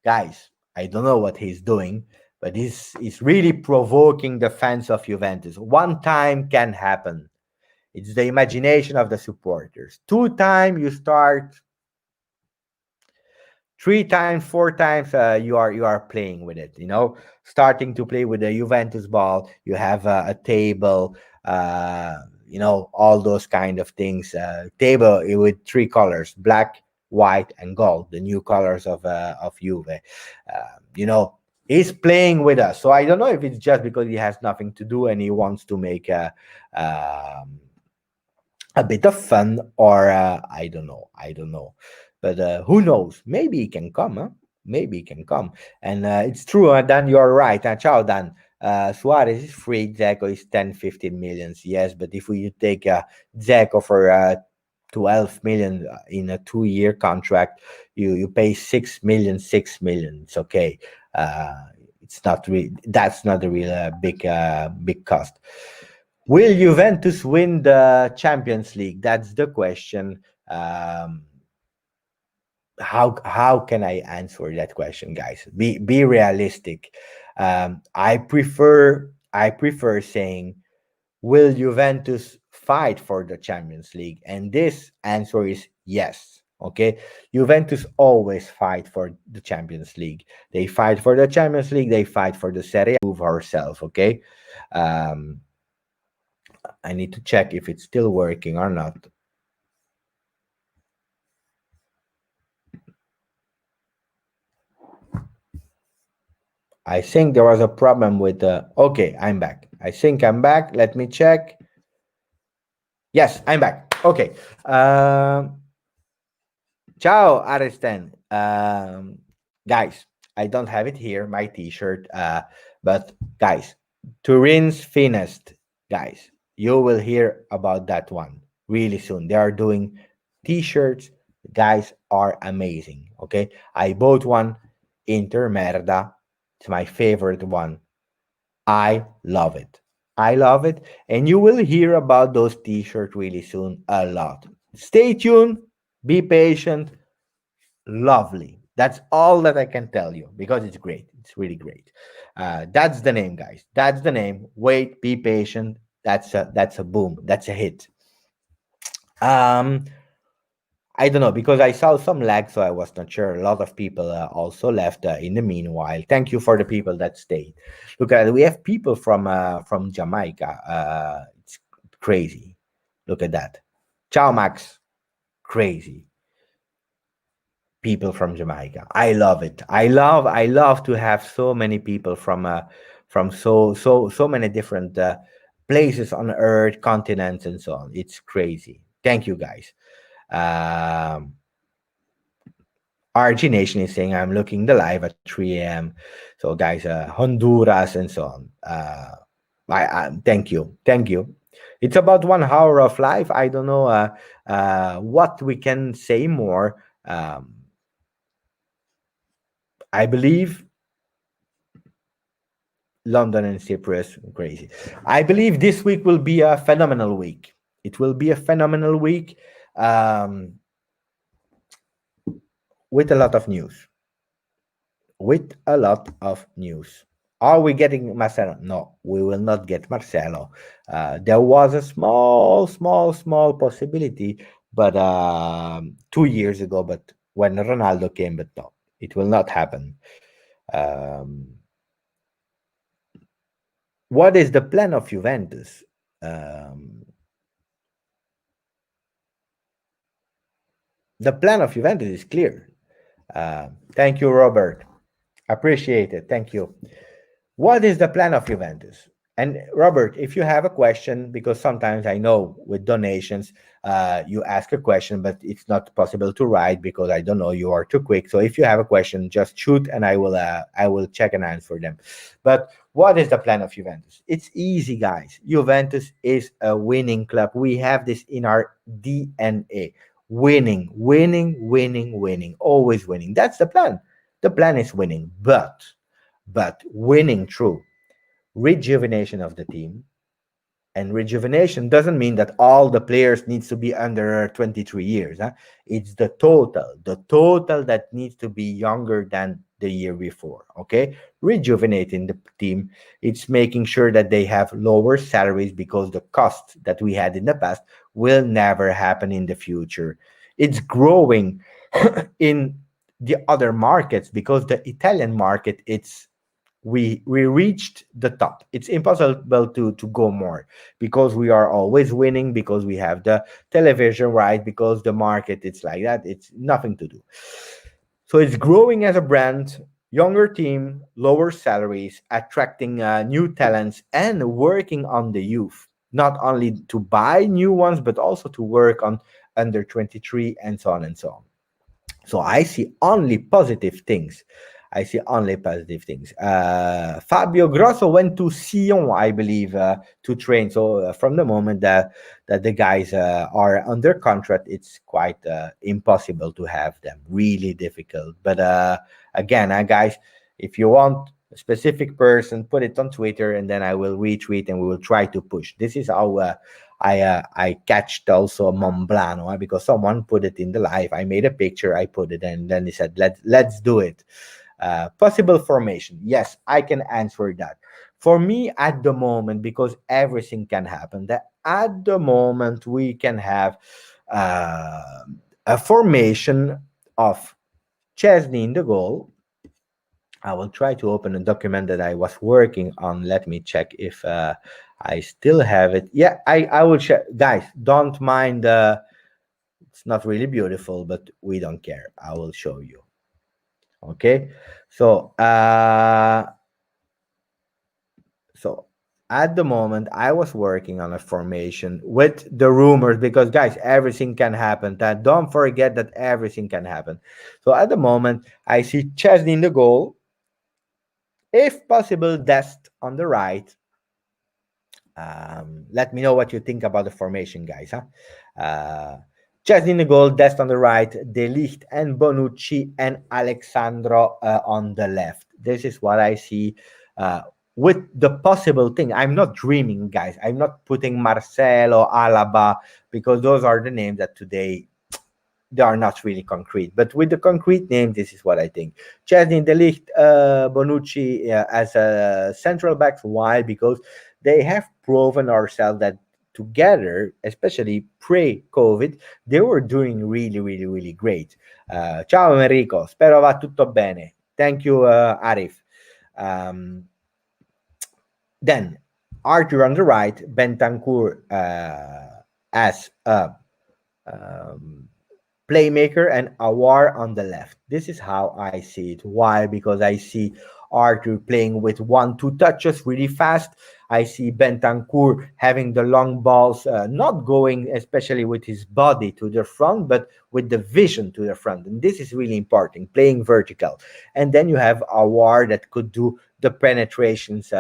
guys, I don't know what he's doing, but he's really provoking the fans of Juventus. One time can happen. It's the imagination of the supporters. Two time you start, three times, four times, you are playing with it. Starting to play with the Juventus ball. You have a table, all those kind of things. Table with three colors: black, white, and gold. The new colors of Juve. He's playing with us. So I don't know if it's just because he has nothing to do and he wants to make a bit of fun, or I don't know, but who knows, maybe he can come, huh? Maybe he can come. And it's true, Dan, you're right. Ciao, Dan. Suarez is free, Zeko is 10-15 millions, yes, but if we take Zeko for 12 million in a 2 year contract, you pay 6 million, 6 million, it's okay. It's not that's not a real big cost. Will Juventus win the Champions League? That's the question. How can I answer that question, guys? Be realistic. I prefer saying, will Juventus fight for the Champions League? And this answer is yes. Okay, Juventus always fight for the Champions League. They fight for the Champions League. They fight for the Serie A. Move ourselves. Okay. Um, I need to check if it's still working or not. I think there was a problem with the. Okay, I'm back. I think I'm back. Let me check. Yes, I'm back. Okay. Ciao, Aresten. Guys, I don't have it here, my T-shirt. But guys, Turin's finest, guys. You will hear about that one. really soon. They are doing t-shirts. The guys are amazing. Okay, I bought one, Inter Merda. It's my favorite one. I love it. I love it. And you will hear about those t-shirts really soon a lot. Stay tuned, be patient. Lovely. That's all that I can tell you because it's great. It's really great. That's the name, guys. That's the name. Wait, be patient. That's a boom. That's a hit. Um, I don't know because I saw some lag, so I was not sure. A lot of people also left in the meanwhile. Thank you for the people that stayed. Look at we have people from Jamaica. It's crazy. Look at that. Ciao Max. Crazy people from Jamaica. I love it. I love to have so many people from so many different places on Earth, continents, and so on. It's crazy. Thank you guys. Um, RG Nation is saying I'm looking the live at 3 a.m. So guys, Honduras and so on. I thank you, thank you. It's about 1 hour of live. I don't know what we can say more. I believe London and Cyprus, crazy. I believe this week will be a phenomenal week. It will be a phenomenal week um, with a lot of news. With a lot of news. Are we getting Marcelo? No, we will not get Marcelo. There was a small possibility, but 2 years ago. But when Ronaldo came, but no, it will not happen. Um, what is the plan of Juventus? Um, the plan of Juventus is clear. Thank you, Robert. Appreciate it. Thank you. What is the plan of Juventus? And Robert, if you have a question, because sometimes I know with donations, you ask a question, but it's not possible to write because I don't know you are too quick. So if you have a question, just shoot, and I will check and answer them. But what is the plan of Juventus? It's easy, guys. Juventus is a winning club. We have this in our DNA: winning, winning, winning, winning, always winning. That's the plan. The plan is winning, but winning through rejuvenation of the team. And rejuvenation doesn't mean that all the players needs to be under 23 years, huh? It's the total that needs to be younger than the year before. Okay, rejuvenating the team, it's making sure that they have lower salaries because the cost that we had in the past will never happen in the future. It's growing in the other markets because the Italian market, we reached the top. It's impossible to go more because we are always winning, because we have the television right, because the market, it's like that. It's nothing to do. So it's growing as a brand, younger team, lower salaries, attracting new talents, and working on the youth, not only to buy new ones but also to work on under 23 and so on and so on. So I see only positive things. I see only positive things. Fabio Grosso went to Sion, I believe, to train. So from the moment that the guys are under contract, it's quite impossible to have them. Really difficult. But again, guys, if you want a specific person, put it on Twitter, and then I will retweet, and we will try to push. This is how I catched also Monblano, because someone put it in the live. I made a picture, I put it, and then he said, let's do it. Possible formation. Yes, I can answer that. For me at the moment, because everything can happen, that at the moment we can have uh, a formation of Chesney in the goal. I will try to open a document that I was working on. Let me check if I still have it. Yeah, I will check. Guys, don't mind. It's not really beautiful, but we don't care. I will show you. Okay. So, so at the moment, I was working on a formation with the rumors, because guys, everything can happen. That don't forget that everything can happen. So at the moment, I see Chesney in the goal. If possible, Dest on the right. Let me know what you think about the formation, guys. Huh? Chesney in the goal, Dest on the right, De Ligt and Bonucci and Alexandro on the left. This is what I see with the possible thing. I'm not dreaming, guys. I'm not putting Marcelo, Alaba, because those are the names that today they are not really concrete. But with the concrete name, this is what I think. Chesney, De Ligt, Bonucci as a central backs. Why? Because they have proven ourselves that together, especially pre-COVID, they were doing really, really, really great. Ciao Enrico, spero va tutto bene. Thank you, Arif. Then Arthur on the right, Bentancur as a playmaker, and Awar on the left. This is how I see it. Why? Because I see Arthur playing with 1-2 touches really fast. I see Bentancur having the long balls, not going especially with his body to the front, but with the vision to the front. And this is really important, playing vertical. And then you have Awar that could do the penetrations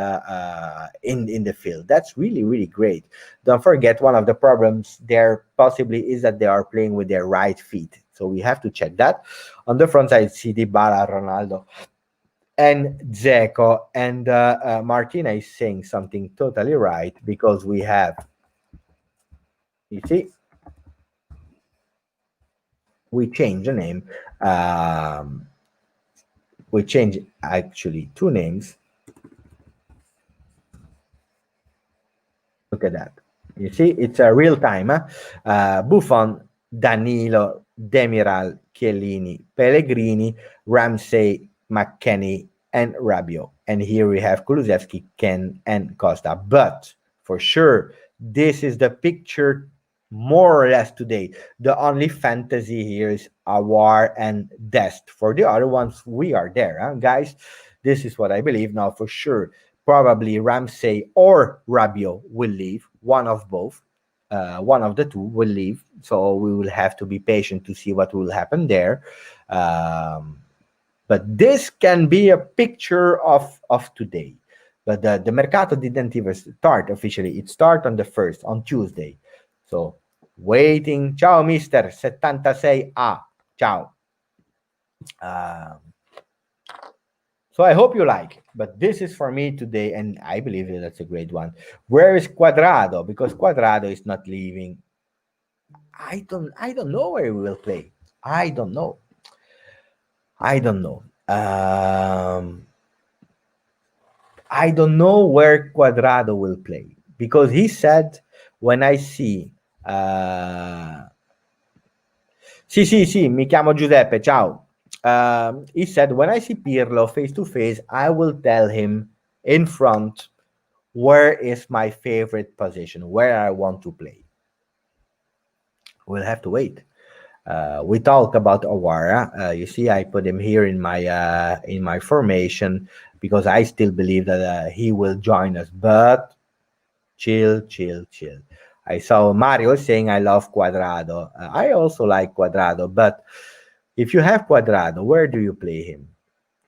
in the field. That's really, really great. Don't forget, one of the problems there possibly is that they are playing with their right feet. So we have to check that. On the front side, see Dibala, Ronaldo, and Dzeko. And Martina is saying something totally right, because we have, you see, we change the name. We change actually 2 names. Look at that. You see, it's a real time. Buffon, Danilo, Demiral, Chiellini, Pellegrini, Ramsey, McKennie, and Rabiot. And here we have Kulusevski, Ken, and Costa. But for sure, this is the picture more or less today. The only fantasy here is Awar and Dest. For the other ones, we are there, guys. This is what I believe now for sure. Probably Ramsey or Rabiot will leave. One of both. One of the two will leave. So we will have to be patient to see what will happen there. But this can be a picture of today. But the Mercato didn't even start officially. It started on the 1st, on Tuesday. So waiting. Ciao, Mr. 76A. Ciao. So I hope you like it. But this is for me today, and I believe that's a great one. Where is Cuadrado? Because Cuadrado is not leaving. I don't know where he will play. I don't know. I don't know. I don't know where Cuadrado will play, because he said, when I see sì, mi chiamo Giuseppe, ciao. He said, when I see Pirlo face to face, I will tell him in front where is my favorite position, where I want to play. We'll have to wait. We talk about Awara. You see, I put him here in my formation, because I still believe that he will join us. But chill. I saw Mario saying, I love Cuadrado. I also like Cuadrado, but if you have Cuadrado, where do you play him?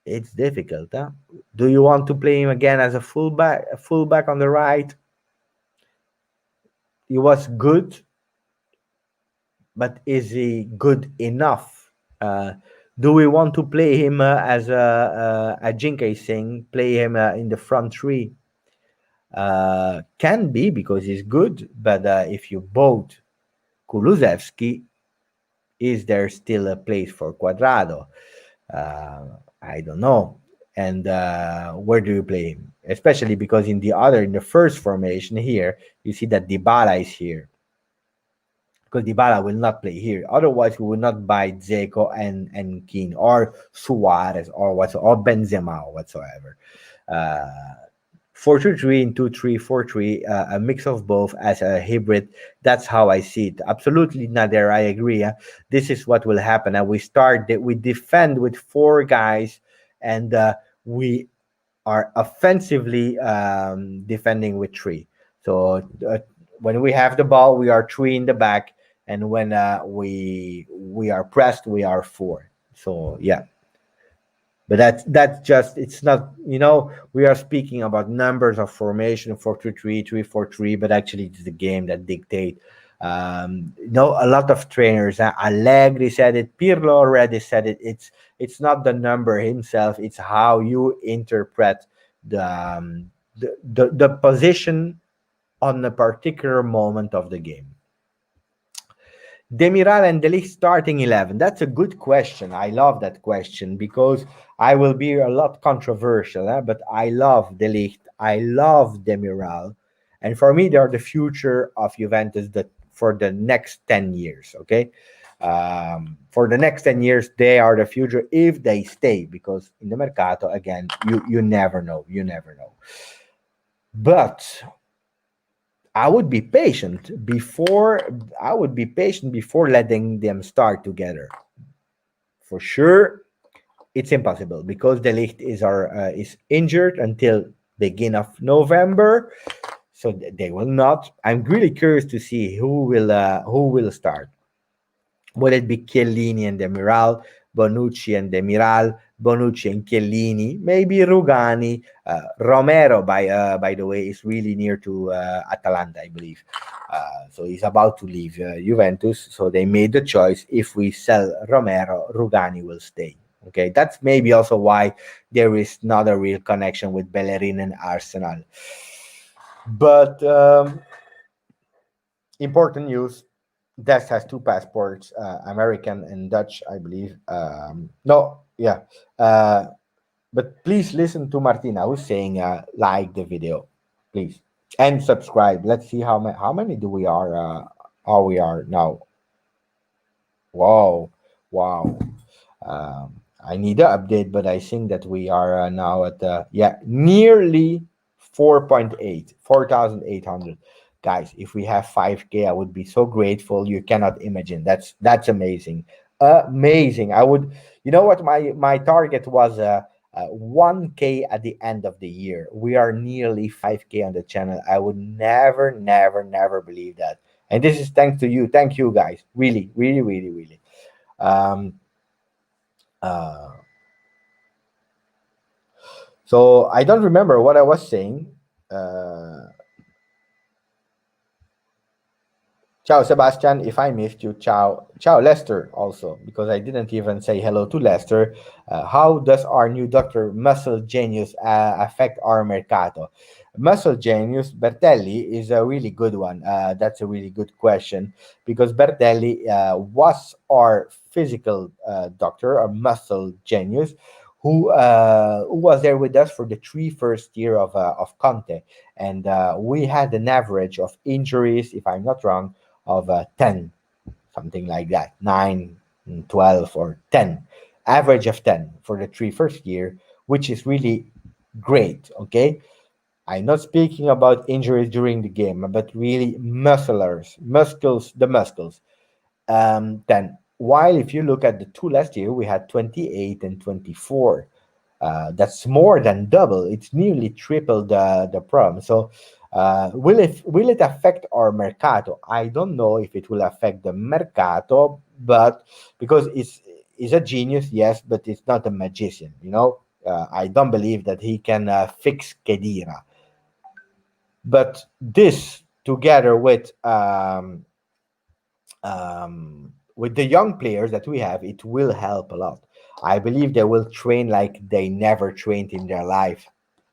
It's difficult. Huh? Do you want to play him again as a fullback on the right? He was good, but is he good enough? Do we want to play him as a Jinke saying, play him in the front three? Can be, because he's good, but if you bought Kulusevski, is there still a place for Cuadrado? I don't know. And where do you play him? Especially because in the first formation here, you see that Dybala is here. Because Dybala will not play here. Otherwise, we will not buy Dzeko and Keane or Suarez or Benzema or whatsoever. 4-2-3 and 2-3-4-3, a mix of both as a hybrid. That's how I see it. Absolutely, Nader, I agree. This is what will happen. And we defend with 4 guys, and we are offensively defending with 3. So when we have the ball, we are 3 in the back, and when we are pressed, we are 4. So yeah. But that's just, it's not, we are speaking about numbers of formation, 4-2-3, 3-4-3, but actually it's the game that dictate A lot of trainers, Allegri said it, Pirlo already said it. It's not the number himself, it's how you interpret the position on a particular moment of the game. Demiral and De Ligt starting 11. That's a good question. I love that question because I will be a lot controversial, but I love De Ligt. I love Demiral. And for me, they are the future of Juventus for the next 10 years, okay? For the next 10 years, they are the future if they stay, because in the Mercato, again, you never know. You never know. But I would be patient before letting them start together. For sure, it's impossible because De Ligt is injured until beginning of November, so they will not. I'm really curious to see who will start. Would it be Chiellini and Demiral, Bonucci and Demiral, Bonucci and Chiellini, maybe Rugani, Romero? By the way, is really near to Atalanta, I believe. So he's about to leave Juventus. So they made the choice: if we sell Romero, Rugani will stay. Okay, that's maybe also why there is not a real connection with Bellerin and Arsenal. But important news: Dest has two passports, American and Dutch, I believe. No, yeah. Uh, but please listen to Martina, who's saying like the video, please, and subscribe. Let's see how many do we are. How we are now. Wow, wow. I need an update, but I think that we are now at nearly 4.8, 4,800. Guys, if we have 5K, I would be so grateful. You cannot imagine. That's amazing, amazing. I would, you know what, my target was 1K at the end of the year. We are nearly 5K on the channel. I would never, never, never believe that. And this is thanks to you. Thank you, guys. Really, really, really, really. Um, uh, so I don't remember what I was saying. Uh, Ciao, Sebastian. If I missed you, ciao. Ciao, Lester, also, because I didn't even say hello to Lester. How does our new doctor, Muscle Genius, affect our Mercato? Muscle Genius, Bertelli, is a really good one. That's a really good question because Bertelli was our physical doctor, our Muscle Genius, who was there with us for the first year of Conte. And we had an average of injuries, if I'm not wrong, of 10, something like that, 9, 12, or 10, average of 10 for the first year, which is really great. Okay, I'm not speaking about injuries during the game, but really the muscles. Then, while if you look at the two last year, we had 28 and 24. That's more than double. It's nearly triple the problem. So, will it affect our Mercato? I don't know if it will affect the Mercato, but because it's a genius, yes, but it's not a magician. I don't believe that he can fix Kedira. But this, together with the young players that we have, it will help a lot. I believe they will train like they never trained in their life.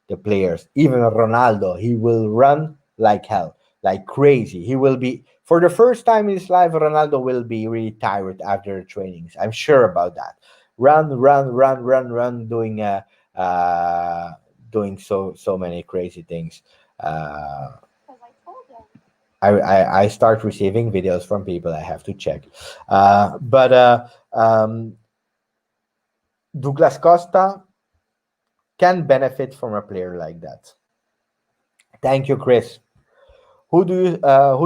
The players, even Ronaldo, he will run like hell, like crazy. He will be, for the first time in his life, Ronaldo will be really tired after the trainings. I'm sure about that. Run, run, run, run, run, doing so many crazy things. Uh, I start receiving videos from people. I have to check. But Douglas Costa can benefit from a player like that. Thank you, Chris. Who do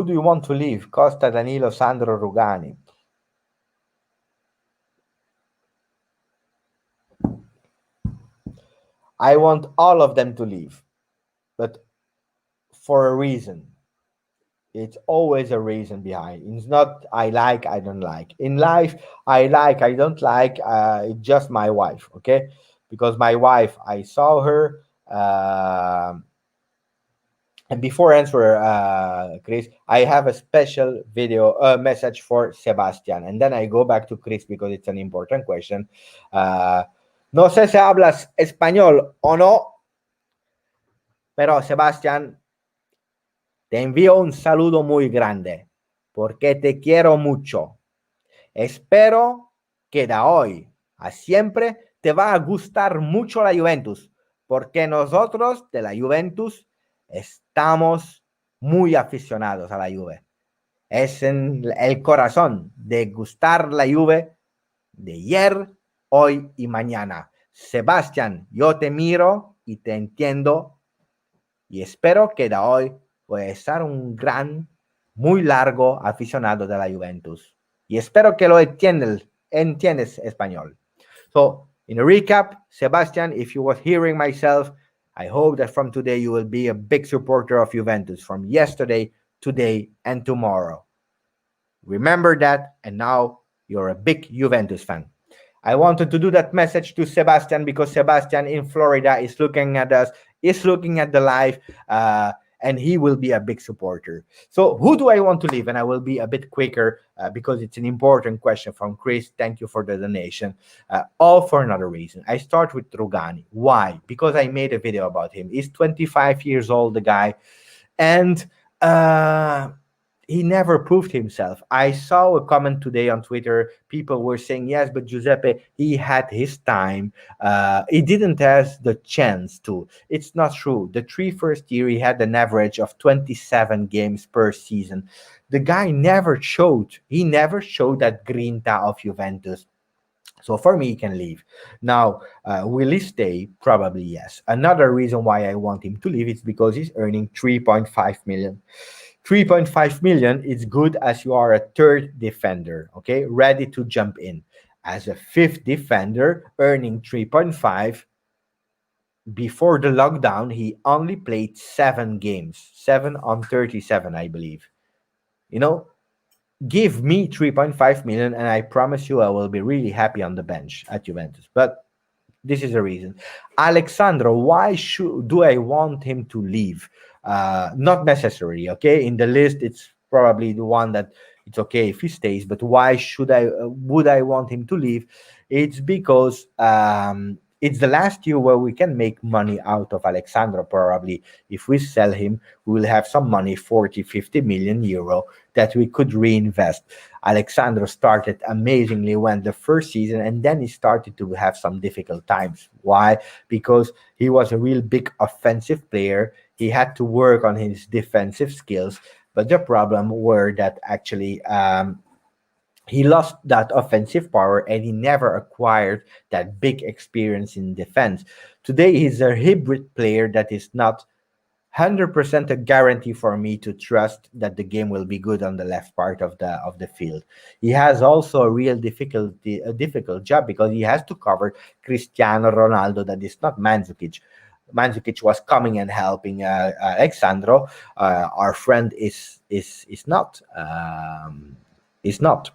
you want to leave? Costa, Danilo, Sandro, Rugani. I want all of them to leave, but for a reason. It's always a reason behind. It's not I like, I don't like. In life, I like, I don't like. It's just my wife, okay? Because my wife, I saw her. And before answer, Chris, I have a special video message for Sebastian, and then I go back to Chris because it's an important question. Uh, no sé si hablas español o no, pero Sebastian, te envío un saludo muy grande porque te quiero mucho. Espero que de hoy a siempre te va a gustar mucho la Juventus, porque nosotros de la Juventus estamos muy aficionados a la Juve. Es en el corazón de gustar la Juve de ayer, hoy y mañana. Sebastián, yo te miro y te entiendo y espero que de hoy voy a estar un gran, muy largo aficionado de la Juventus. Y espero que lo entiendes español. So, in a recap, Sebastian, if you was hearing myself, I hope that from today you will be a big supporter of Juventus from yesterday, today, and tomorrow. Remember that, and now you're a big Juventus fan. I wanted to do that message to Sebastian because Sebastian in Florida is looking at us, is looking at the live, and he will be a big supporter. So, who do I want to leave? And I will be a bit quicker because it's an important question from Chris. Thank you for the donation. All for another reason. I start with Rugani. Why? Because I made a video about him. He's 25 years old, the guy, and he never proved himself. I saw a comment today on Twitter. People were saying, yes, but Giuseppe, he had his time. He didn't have the chance to. It's not true. The first year, he had an average of 27 games per season. The guy never showed. He never showed that grinta of Juventus. So for me, he can leave. Now, will he stay? Probably yes. Another reason why I want him to leave is because he's earning 3.5 million. 3.5 million is good as you are a third defender, okay, ready to jump in. As a fifth defender, earning 3.5, before the lockdown, he only played 7 games, 7 on 37, I believe. You know, give me 3.5 million, and I promise you I will be really happy on the bench at Juventus. But this is the reason. Alexandro, why do I want him to leave? Not necessary, okay? In the list, it's probably the one that it's okay if he stays, but why would I want him to leave? It's because it's the last year where we can make money out of Alexandro. Probably if we sell him, we will have some money, 40, 50 million euro that we could reinvest. Alexandro started amazingly when the first season, and then he started to have some difficult times. Why? Because he was a real big offensive player. He had to work on his defensive skills, but the problem were that actually he lost that offensive power and he never acquired that big experience in defense. Today, he's a hybrid player that is not 100% a guarantee for me to trust that the game will be good on the left part of the field. He has also a difficult job because he has to cover Cristiano Ronaldo that is not Mandzukic. Mandzukic was coming and helping Alexandro. Our friend is not is not.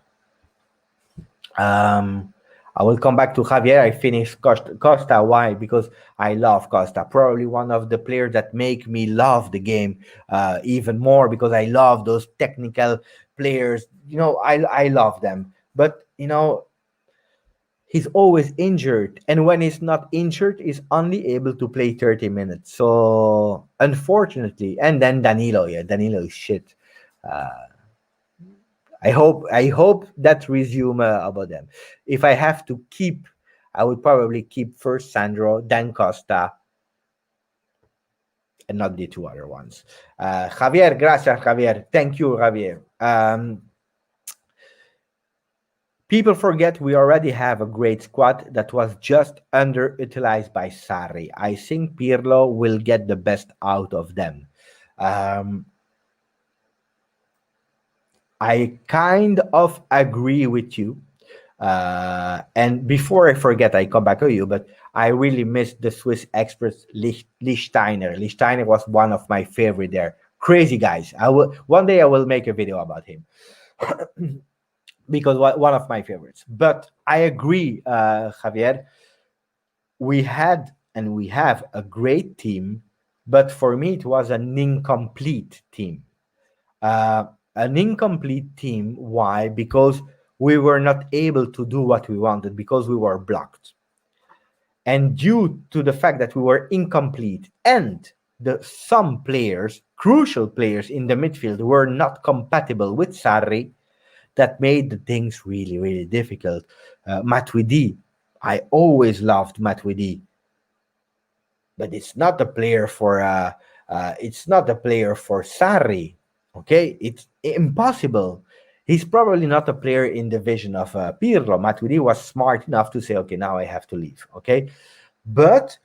Um, I will come back to Javier. I finished Costa. Why? Because I love Costa. Probably one of the players that make me love the game even more because I love those technical players. I love them. But he's always injured, and when he's not injured, he's only able to play 30 minutes. So unfortunately, and then Danilo. Yeah, Danilo is shit. Uh, I hope that resume about them. If I have to keep, I would probably keep first Sandro, then Costa, and not the two other ones. Javier, gracias, Javier. Thank you, Javier. People forget we already have a great squad that was just underutilized by Sarri. I think Pirlo will get the best out of them. I kind of agree with you. And before I forget, I come back to you, but I really missed the Swiss experts Lichtsteiner. Lichtsteiner was one of my favorite there. Crazy guys. One day I will make a video about him because one of my favorites. But I agree, Javier. We had and we have a great team but for me, it was an incomplete team. An incomplete team. Why? Because we were not able to do what we wanted because we were blocked. And due to the fact that we were incomplete and some players, crucial players in the midfield, were not compatible with Sarri, that made the things really, really difficult. Matuidi, I always loved Matuidi, but it's not a player for Sarri. Okay, it's impossible. He's probably not a player in the vision of Pirlo. Matuidi was smart enough to say, okay, now I have to leave. Okay, but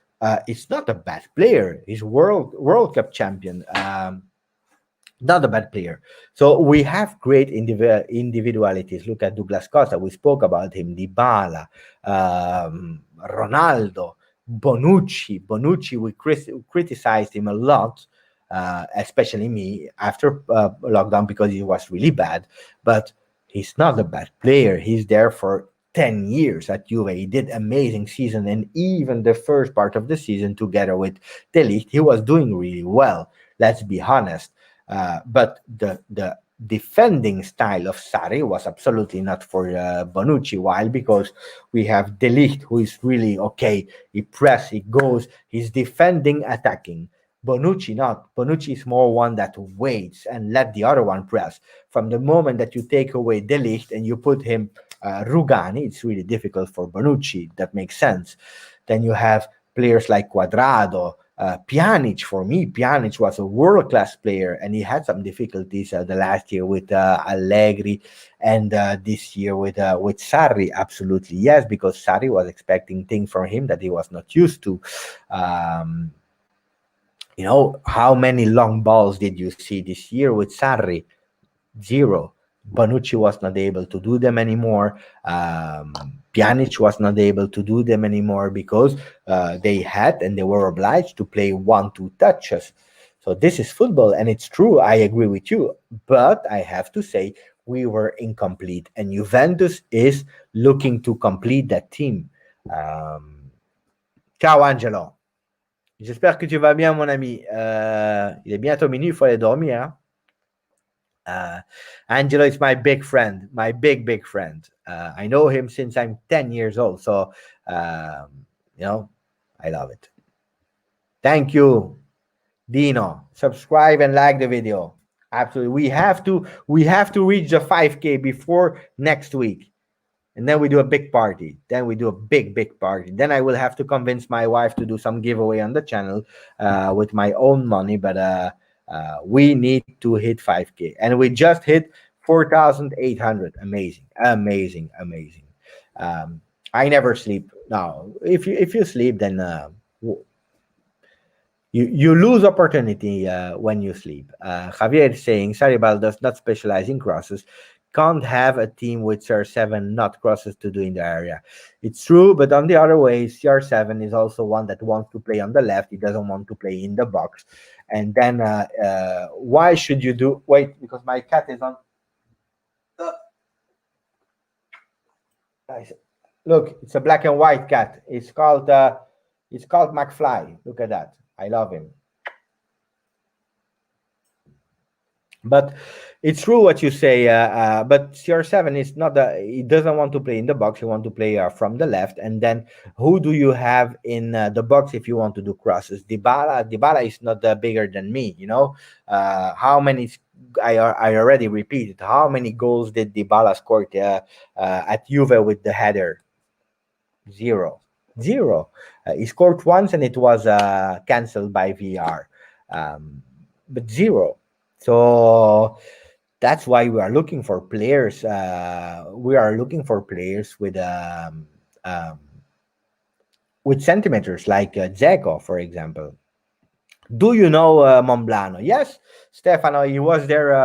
it's not a bad player. He's World Cup champion. Not a bad player. So we have great individualities. Look at Douglas Costa. We spoke about him. Dibala, Ronaldo, Bonucci. Bonucci, we criticized him a lot, especially me after lockdown because he was really bad. But he's not a bad player. He's there for 10 years at Juve. He did amazing season, and even the first part of the season together with De Ligt, he was doing really well. Let's be honest. But the defending style of Sarri was absolutely not for Bonucci. Why? Because we have De Ligt, who is really okay. He press, he goes, he's defending, attacking. Bonucci not. Bonucci is more one that waits and let the other one press. From the moment that you take away De Ligt and you put him Rugani, it's really difficult for Bonucci. That makes sense. Then you have players like Quadrado, Pjanic. For me, Pjanic was a world-class player, and he had some difficulties the last year with Allegri, and this year with Sarri. Absolutely yes, because Sarri was expecting things from him that he was not used to. How many long balls did you see this year with Sarri? Zero. Bonucci was not able to do them anymore. Pjanic was not able to do them anymore because they were obliged to play 1-2 touches. So this is football, and it's true. I agree with you, but I have to say we were incomplete, and Juventus is looking to complete that team. Ciao Angelo. J'espère que tu vas bien, mon ami. Il est bientôt minuit, il faut aller dormir. Hein? Angelo is my big friend, my big friend. I know him since I'm 10 years old, so I love it. Thank you, Dino. Subscribe and like the video. Absolutely, we have to reach the 5K before next week, and then we do a big party. Then we do a big party. Then I will have to convince my wife to do some giveaway on the channel with my own money, but. We need to hit 5K, and we just hit 4,800. Amazing. I never sleep. Now, if you sleep, then you lose opportunity when you sleep. Javier is saying Saribal does not specialize in crosses. Can't have a team with CR7 not crosses to do in the area. It's true, but on the other way, CR7 is also one that wants to play on the left. He doesn't want to play in the box. And then why should you do... Wait, because my cat is on... Look, it's a black and white cat. It's called McFly. Look at that. I love him. But it's true what you say. But CR7 is not he doesn't want to play in the box. He wants to play from the left. And then who do you have in the box if you want to do crosses? Dibala is not bigger than me. How many? I already repeated. How many goals did Dibala score at Juve with the header? Zero. He scored once, and it was cancelled by VR. But zero. So that's why we are looking for players. We are looking for players with centimeters, like Dzeko, for example. Do you know Monblano? Yes, Stefano. He was there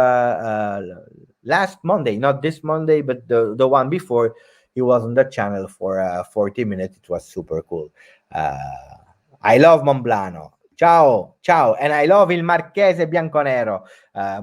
last Monday, not this Monday, but the one before. He was on the channel for 40 minutes. It was super cool. I love Monblano. Ciao. And I love il Marchese Bianconero.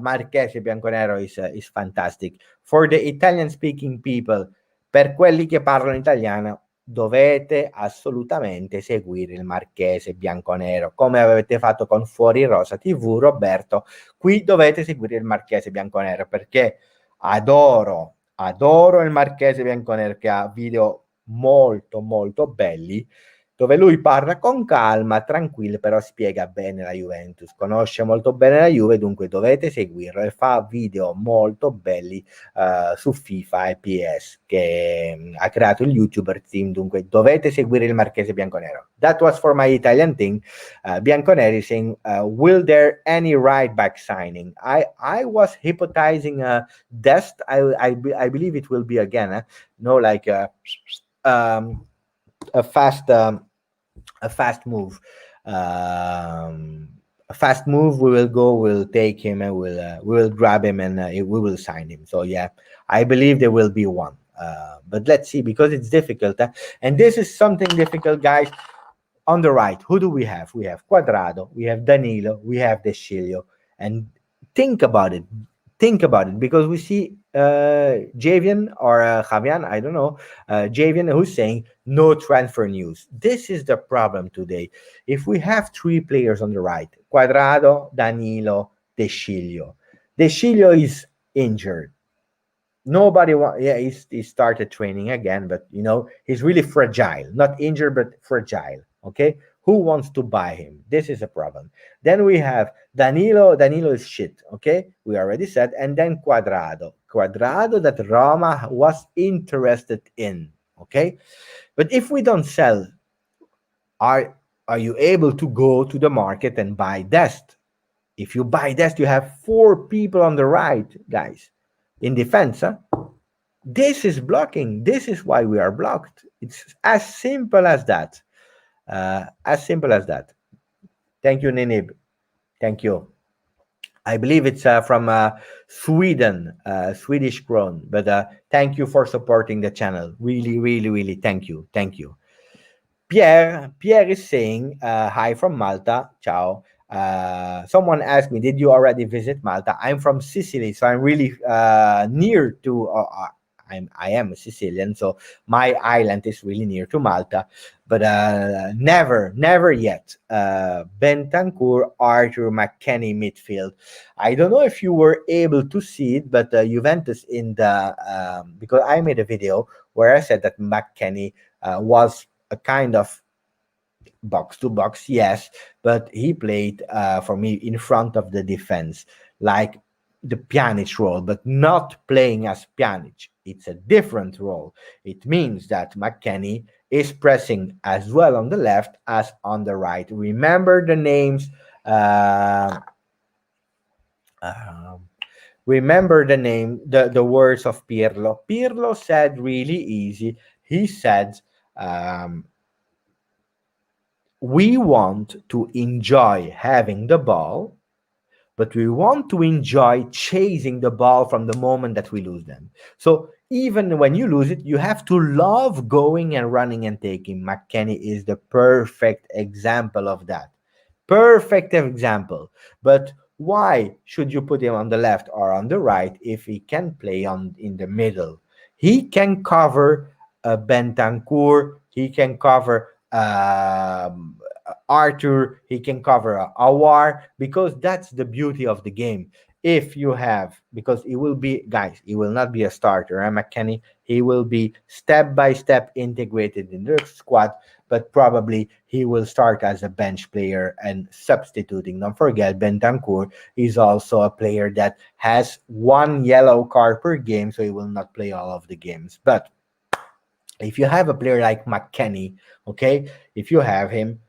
Marchese Bianconero is fantastic. For the Italian-speaking people, per quelli che parlano italiano, dovete assolutamente seguire il Marchese bianconero, come avete fatto con Fuori Rosa TV, Roberto. Qui dovete seguire il Marchese bianconero, perché adoro il Marchese bianconero, che ha video molto molto belli, dove lui parla con calma, tranquillo, però spiega bene la Juventus, conosce molto bene la Juve, dunque dovete seguirlo, e fa video molto belli su FIFA e PS, che ha creato il YouTuber team, dunque dovete seguire il Marchese Bianconero. That was for my Italian thing. Bianconeri saying, will there any right back signing? I was hypothesizing Dest. I believe it will be again, no, like um, a fast um, a fast move. A fast move. We will go. We'll take him and we will grab him and we will sign him. So yeah, I believe there will be one. But let's see, because it's difficult, and this is something difficult, guys. On the right, who do we have? We have Quadrado, we have Danilo, we have De Sciglio. And think about it. Think about it, because we see Javian or Javian, I don't know, Javian, who's saying no transfer news. This is the problem today. If we have three players on the right, Quadrado, Danilo, De Sciglio. De Sciglio is injured. Nobody want. Yeah, he started training again, but he's really fragile. Not injured, but fragile. Okay, who wants to buy him? This is a problem. Then we have Danilo. Danilo is shit. Okay, we already said. And then Quadrado that Roma was interested in. Okay, but if we don't sell, are you able to go to the market and buy Dest? If you buy Dest, you have four people on the right, guys, in defense. Huh? This is blocking. This is why we are blocked. It's as simple as that. As simple as that. Thank you, Ninib. Thank you. I believe it's from Sweden, Swedish crown. But thank you for supporting the channel. Really, really, really. Thank you. Thank you. Pierre is saying hi from Malta. Ciao. Someone asked me, did you already visit Malta? I'm from Sicily, so I'm really near to. I am a Sicilian, so my island is really near to Malta, but never yet. Bentancur, Arthur, McKennie midfield. I don't know if you were able to see it, but Juventus in the because I made a video where I said that McKennie was a kind of box to box, yes, but he played for me in front of the defense, like the Pjanic role, but not playing as Pjanic. It's a different role. It means that McKennie is pressing as well on the left as on the right. Remember the names. Remember the words of Pirlo. Pirlo said really easy. He said, we want to enjoy having the ball, but we want to enjoy chasing the ball from the moment that we lose them. So even when you lose it, you have to love going and running and taking. McKennie is the perfect example of that. Perfect example. But why should you put him on the left or on the right if he can play in the middle? He can cover Bentancur. He can cover Arthur. He can cover Awar, because that's the beauty of the game. If you have, because he will be, guys, he will not be a starter. McKennie, he will be step by step integrated in the squad, but probably he will start as a bench player and substituting. Don't forget, Bentancur is also a player that has one yellow card per game, so he will not play all of the games. But if you have a player like McKennie, okay, if you have him,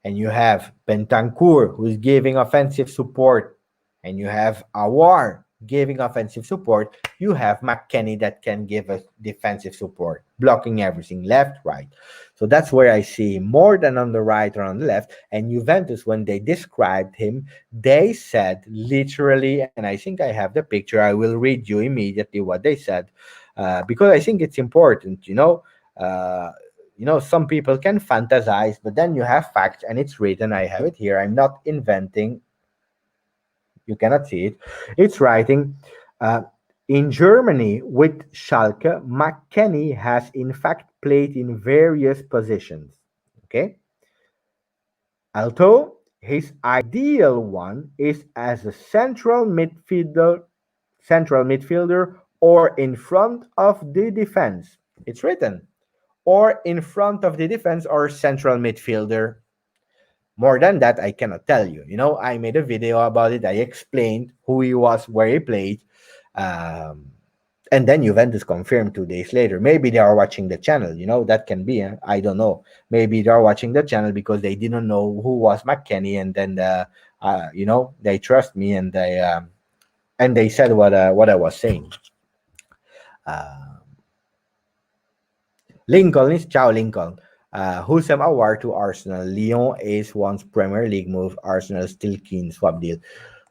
and you have Bentancur, who's giving offensive support, and you have Awar giving offensive support, you have McKennie that can give us defensive support, blocking everything left, right. So that's where I see him more than on the right or on the left. And Juventus, when they described him, they said literally, and I think I have the picture, I will read you immediately what they said, because I think it's important, some people can fantasize, but then you have facts, and it's written. I have it here. I'm not inventing. You cannot see it. It's writing. In Germany, with Schalke, McKennie has in fact played in various positions. Okay, although his ideal one is as a central midfielder, or in front of the defense. It's written, or in front of the defense, or central midfielder. More than that, I cannot tell you. I made a video about it. I explained who he was, where he played. Um, and then Juventus confirmed 2 days later. Maybe they are watching the channel. That can be. I don't know. Maybe they are watching the channel because they didn't know who was McKennie, and then they trust me, and they said what I was saying. Uh, Lincoln is Ciao Lincoln. Husam Awar to Arsenal. Lyon Ace wants Premier League move. Arsenal still keen swap deal.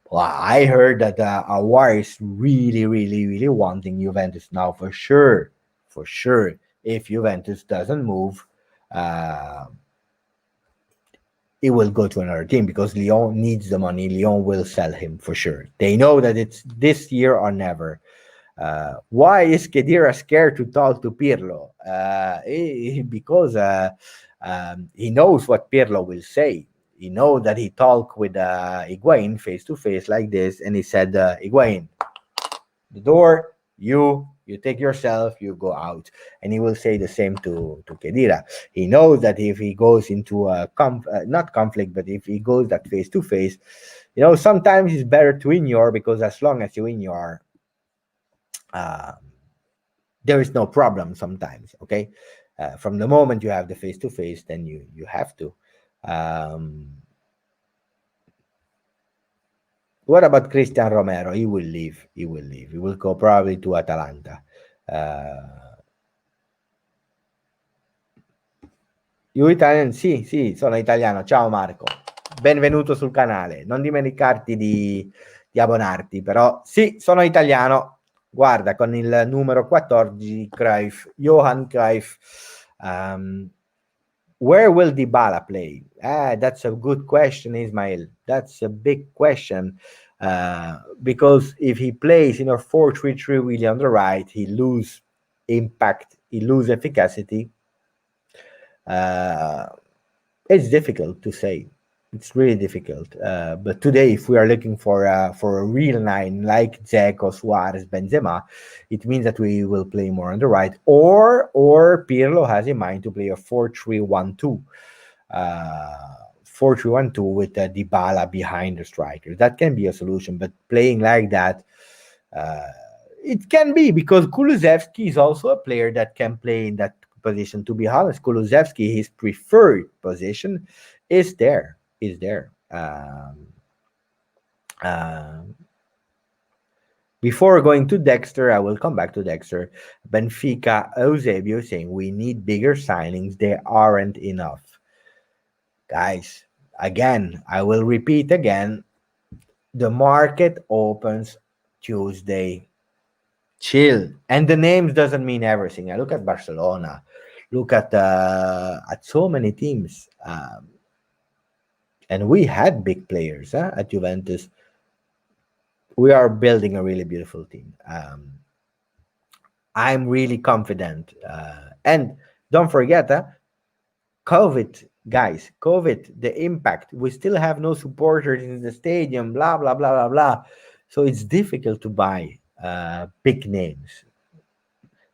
Well, I heard that Awar is really, really, really wanting Juventus now for sure. For sure. If Juventus doesn't move, uh, it will go to another team because Lyon needs the money. Lyon will sell him for sure. They know that it's this year or never. Why is Kedira scared to talk to Pirlo? Because he knows what Pirlo will say. He knows that he talked with Higuain face to face like this, and he said, Higuain, the door, you take yourself, you go out. And he will say the same to Kedira. He knows that if he goes into a not conflict, but if he goes that face to face, sometimes it's better to ignore, because as long as you ignore, uh, there is no problem sometimes. Okay, from the moment you have the face to face, then you have to. Um, what about Christian Romero? He will leave. He will leave. He will go probably to Atalanta. You Italian? Sì, sì, sono italiano. Ciao Marco. Benvenuto sul canale. Non dimenticarti di abbonarti, però sì, sono italiano. Guarda, con il numero 14, Cruyff, Johan Cruyff. Where will Dibala play? That's a good question, Ismail. That's a big question. Because if he plays in a 4-3-3 really on the right, he lose impact, he lose efficacy. Uh, it's difficult to say. It's really difficult. But today, if we are looking for a real nine like Dzeko, Suarez, Benzema, it means that we will play more on the right, or Pirlo has in mind to play a 4-3-1-2, 4-3-1-2 with Dybala behind the striker. That can be a solution, but playing like that, uh, it can be, because Kulusevski is also a player that can play in that position. To be honest, Kulusevski, his preferred position is there. Is there. Uh, Before going to Dexter, I will come back to Dexter. Benfica Eusebio saying we need bigger signings. They aren't enough. Guys, again, I will repeat again. The market opens Tuesday. Chill. And the names doesn't mean everything. I look at Barcelona. Look at so many teams. And we had big players at Juventus. We are building a really beautiful team. I'm really confident. And don't forget, COVID, guys, COVID, the impact. We still have no supporters in the stadium, blah, blah, blah, blah, blah. So it's difficult to buy big names.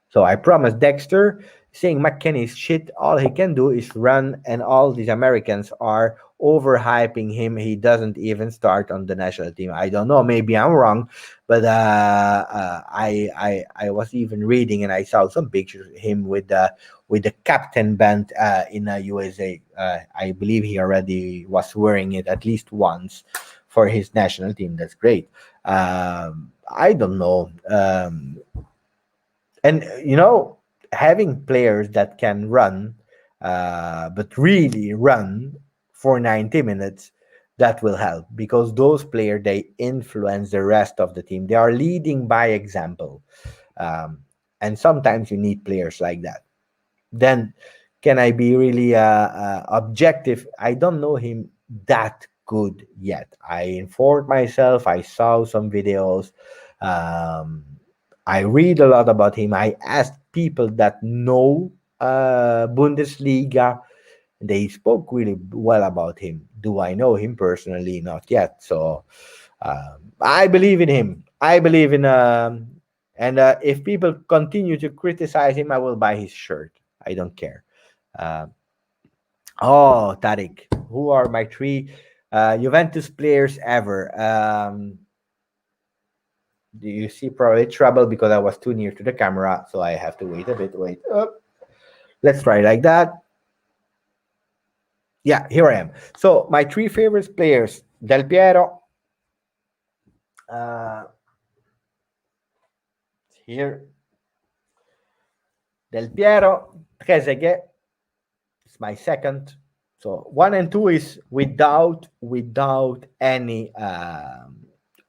So I promise Dexter, saying McKennie's shit, all he can do is run, and all these Americans are overhyping him. He doesn't even start on the national team. I don't know, maybe I'm wrong, but I was even reading, and I saw some pictures of him with the captain band in USA. I believe he already was wearing it at least once for his national team. That's great. I don't know. And having players that can run, but really run for 90 minutes, that will help, because those players, they influence the rest of the team. They are leading by example. um, and sometimes you need players like that. Then, can I be really objective? I don't know him that good yet. I informed myself, I saw some videos. um, I read a lot about him. I asked people that know Bundesliga. They spoke really well about him. Do I know him personally? Not yet. So I believe in him. I believe in and if people continue to criticize him, I will buy his shirt. I don't care. Uh, oh, Tariq, who are my three Juventus players ever? Do you see probably trouble because I was too near to the camera, so I have to wait a bit. Wait up. Let's try like that. Yeah, here I am. So my three favorite players: Del Piero. Uh, here, Del Piero, Trezeguet is my second. So one and two is without any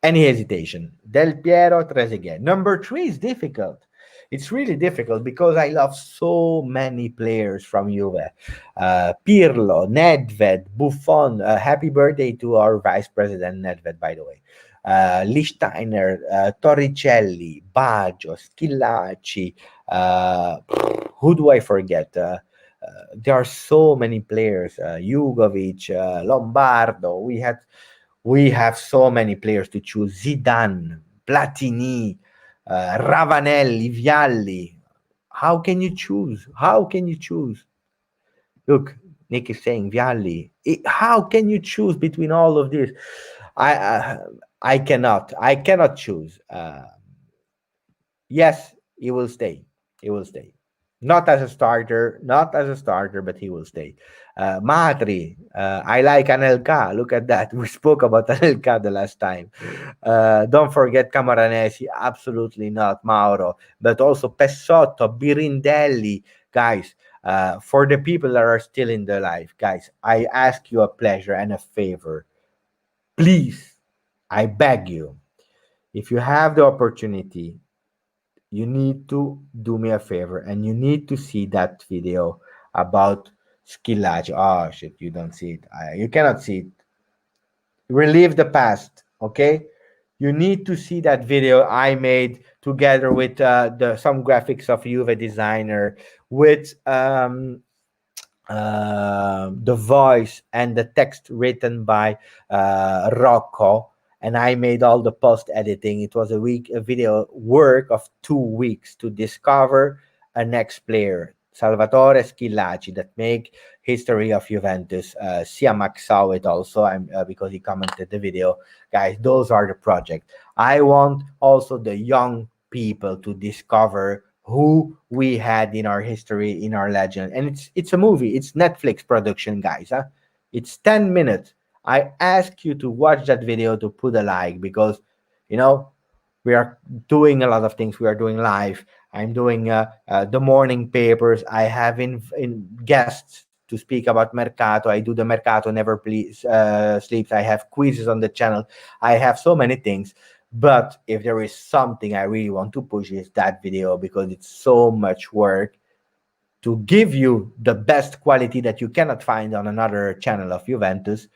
hesitation. Del Piero, Trezeguet. Number three is difficult. It's really difficult because I love so many players from Juve. Pirlo, Nedved, Buffon. Happy birthday to our vice president Nedved, by the way. Lichtsteiner, Torricelli, Baggio, Schillaci. Who do I forget? There are so many players. Jugovic, Lombardo. We have so many players to choose. Zidane, Platini, Ravanelli, Vialli. How can you choose? How can you choose? Look, Nick is saying Vialli. How can you choose between all of this? I uh, I cannot. I cannot choose. Yes, he will stay. He will stay. Not as a starter, not as a starter, but he will stay. Matri, I like Anelka. Look at that. We spoke about Anelka the last time. Don't forget Camaranesi. Absolutely not, Mauro. But also Pessotto, Birindelli. Guys, for the people that are still in the life, guys, I ask you a pleasure and a favor. Please, I beg you, if you have the opportunity, you need to do me a favor and you need to see that video about Skillage. Oh shit, you don't see it. You cannot see it. Relive the past, okay? You need to see that video I made together with the some graphics of Juve designer with the voice and the text written by Rocco, and I made all the post editing. It was a video work of 2 weeks to discover a next player, Salvatore Schillaci, that make history of Juventus. Siamak saw it also, because he commented the video. Guys, those are the project. I want also the young people to discover who we had in our history, in our legend. And it's a movie. It's Netflix production, guys. Huh? It's 10 minutes. I ask you to watch that video to put a like because, you know, we are doing a lot of things. We are doing live. I'm doing the morning papers. I have in guests to speak about Mercato. I do the Mercato never please sleeps. I have quizzes on the channel. I have so many things. But if there is something I really want to push is that video because it's so much work to give you the best quality that you cannot find on another channel of Juventus,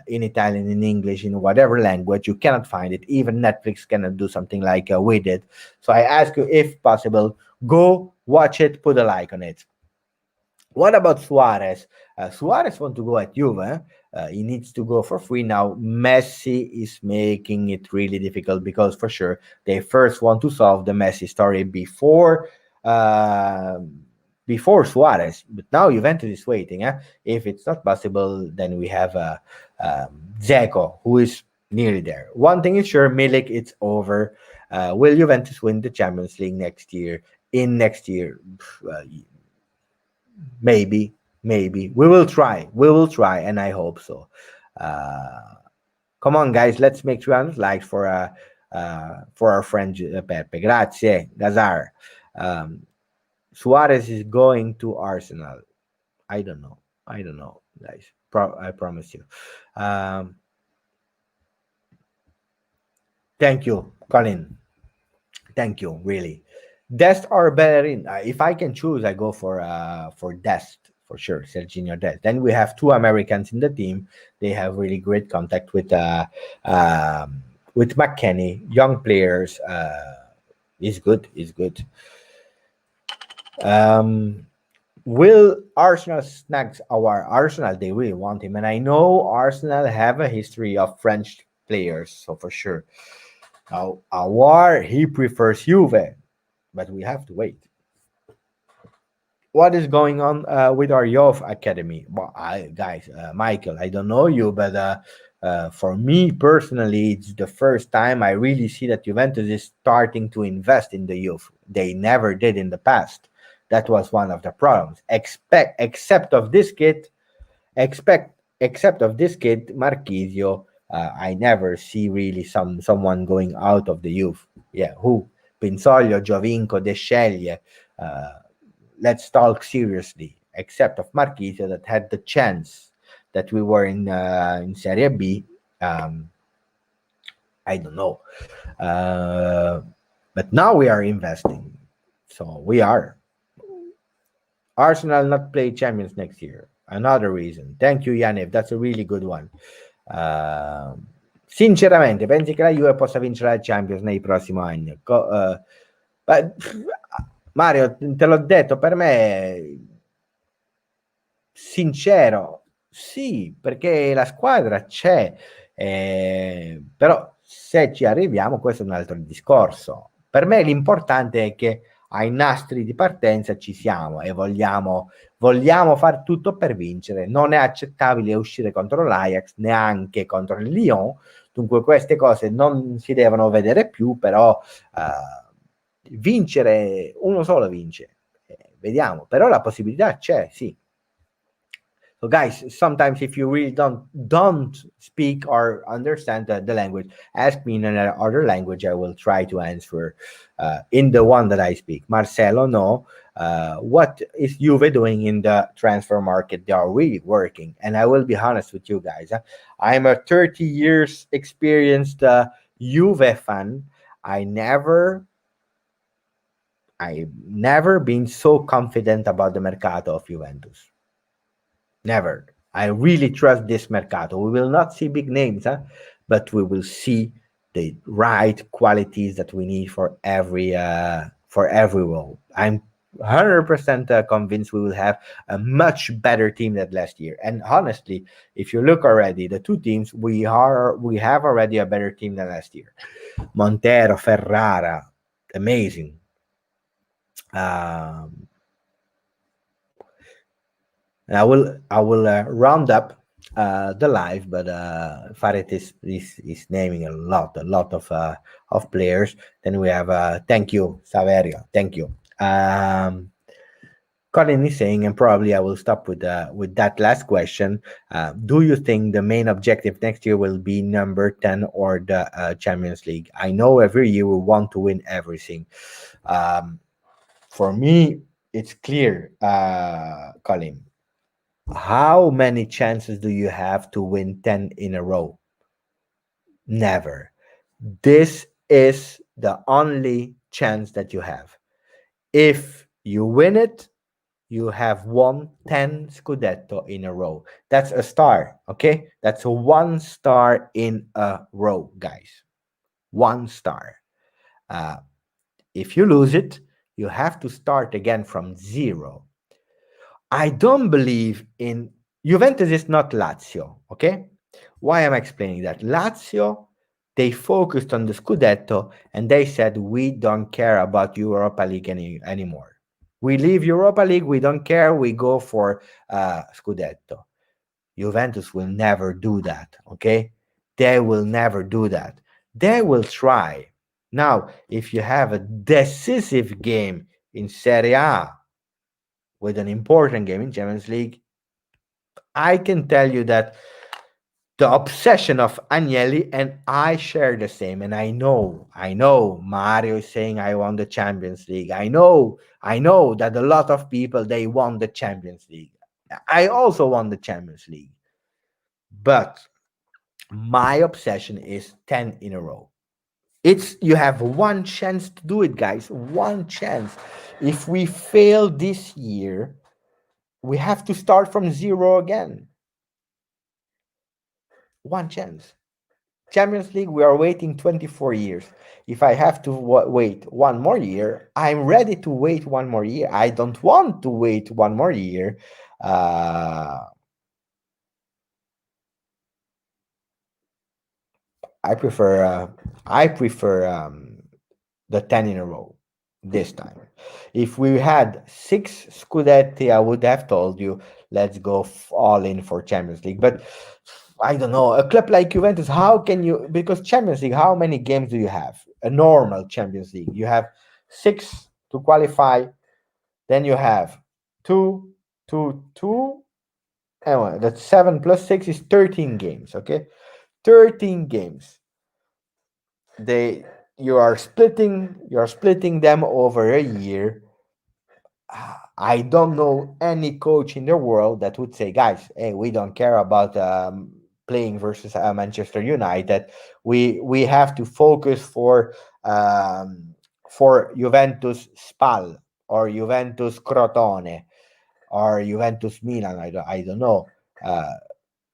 in Italian, in English, in whatever language. You cannot find it. Even Netflix cannot do something like we did. So I ask you, if possible, go watch it, put a like on it. What about Suarez? Suarez want to go at Juve. He needs to go for free now. Messi is making it really difficult because for sure they first want to solve the Messi story uh, before Suarez. But now Juventus is waiting. If it's not possible, then we have Dzeko, who is nearly there. One thing is sure, Milik, it's over. Will Juventus win the Champions League next year? In next year, maybe we will try and I hope so. Come on guys, let's make 300 likes for our friend Pepe. Grazie Gazar. um Suarez is going to Arsenal. I don't know guys. I promise you. um Thank you, Colin. Thank you, really. Dest or Bellerin? If I can choose, I go for Dest for sure, Serginho Dest. Then we have two Americans in the team. They have really great contact with McKenny, young players. He's good. He's good. Um, will Arsenal snags our Arsenal? They really want him, and I know Arsenal have a history of French players, so for sure. Now, Awar he prefers Juve, but we have to wait. What is going on with our youth academy? Well, guys, Michael, I don't know you, but for me personally, it's the first time I really see that Juventus is starting to invest in the youth. They never did in the past. That was one of the problems. Except of this kid, Marquisio. I never see really someone going out of the youth. Yeah, who? Pinsoglio, Giovinco, De Sceglie. Uh, let's talk seriously, except of Marquisio that had the chance that we were in Serie B. Um, I don't know, uh, but now we are investing, so we are. Arsenal not play Champions next year. Another reason. Thank you, Yanev. That's a really good one. Sinceramente, pensi che la Juve possa vincere la Champions nei prossimi anni? Mario, te l'ho detto, per me sincero, sì, perché la squadra c'è, però se ci arriviamo questo è un altro discorso. Per me l'importante è che ai nastri di partenza ci siamo e vogliamo fare tutto per vincere. Non è accettabile uscire contro l'Ajax, neanche contro il Lyon, dunque queste cose non si devono vedere più, però vincere, uno solo vince. Vediamo, però la possibilità c'è, sì. So guys, sometimes if you really don't speak or understand the language, ask me in another language. I will try to answer in the one that I speak. Marcelo, no. What is Juve doing in the transfer market? They are really working, and I will be honest with you guys. I'm a 30 years experienced Juve fan. I never I've never been so confident about the Mercato of Juventus. Never. I really trust this Mercato. We will not see big names, but we will see the right qualities that we need for every role. I'm 100% convinced we will have a much better team than last year. And honestly, if you look already, the two teams we have already a better team than last year. Montero, Ferrara, amazing. Um, I will round up the live, but Farid is naming a lot of players. Then we have thank you, Saverio, thank you. Colin is saying, and probably I will stop with that last question. Do you think the main objective next year will be number 10 or the Champions League? I know every year we want to win everything. Um, for me, it's clear, Colin. How many chances do you have to win 10 in a row? Never. This is the only chance that you have. If you win it, you have won 10 Scudetto in a row. That's a star, okay? That's a one star in a row, guys. One star. Uh, if you lose it, you have to start again from zero. I don't believe in Juventus is not Lazio, okay? Why am I explaining that? Lazio, they focused on the Scudetto and they said, we don't care about Europa League anymore. We leave Europa League, we don't care, we go for Scudetto. Juventus will never do that, okay? They will never do that. They will try. Now, if you have a decisive game in Serie A with an important game in Champions League, I can tell you that the obsession of Agnelli, and I share the same. And I know Mario is saying I won the Champions League. I know that a lot of people they won the Champions League. I also won the Champions League. But my obsession is 10 in a row. It's you have one chance to do it, guys. One chance. If we fail this year, we have to start from zero again. One chance. Champions League, we are waiting 24 years. If I have to wait one more year, I'm ready to wait one more year. I don't want to wait one more year. Uh, I prefer the 10 in a row this time. If we had 6 Scudetti, I would have told you, let's go all in for Champions League. But I don't know, a club like Juventus, how can you, because Champions League, how many games do you have? A normal Champions League. You have 6 to qualify, then you have 2, 2, 2, and that's 7 plus 6 is 13 games, okay? 13 games. They you are splitting them over a year. I don't know any coach in the world that would say, guys, hey, we don't care about playing versus Manchester United. We have to focus for Juventus Spal or Juventus Crotone or Juventus Milan. I don't know. Uh,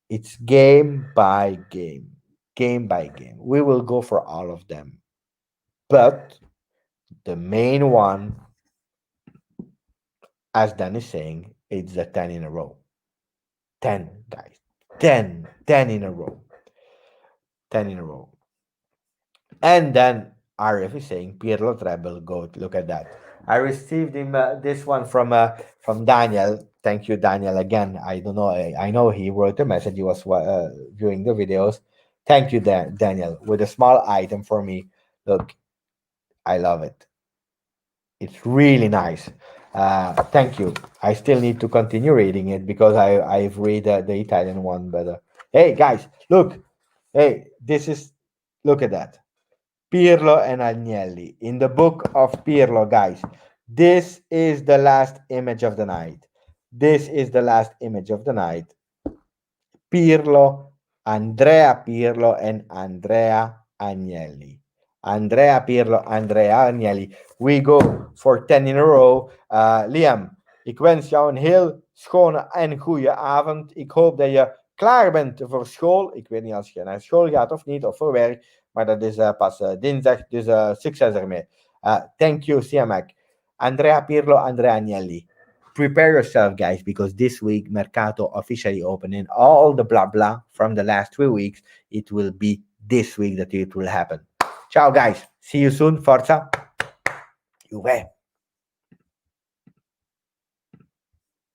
it's game by game, game by game. We will go for all of them, but the main one, as Dan is saying, it's the 10 in a row. 10, guys. 10 in a row. 10 in a row. And then RF is saying Pirlo treble goat. Look at that. I received him this one from Daniel. Thank you, Daniel. Again, I don't know. I know he wrote a message. He was viewing the videos. Thank you, Daniel, with a small item for me. Look, I love it. It's really nice. Thank you. I still need to continue reading it because I've read the Italian one. But hey, guys, look. Hey, this is look at that. Pirlo and Agnelli in the book of Pirlo, guys. This is the last image of the night. This is the last image of the night. Pirlo, Andrea Pirlo, and Andrea Agnelli. Andrea Pirlo, Andrea Agnelli. We go for 10 in a row. Liam, ik wens jou een heel schone en goede avond. Ik hoop dat je klaar bent voor school. Ik weet niet als je naar school gaat of niet, of voor werk. Maar dat is pas dinsdag, dus succes ermee. Thank you, Siamak. Andrea Pirlo, Andrea Agnelli. Prepare yourself, guys, because this week Mercato officially opening. All the blah blah from the last 3 weeks, it will be this week that it will happen. Ciao, guys. See you soon. Forza Juve.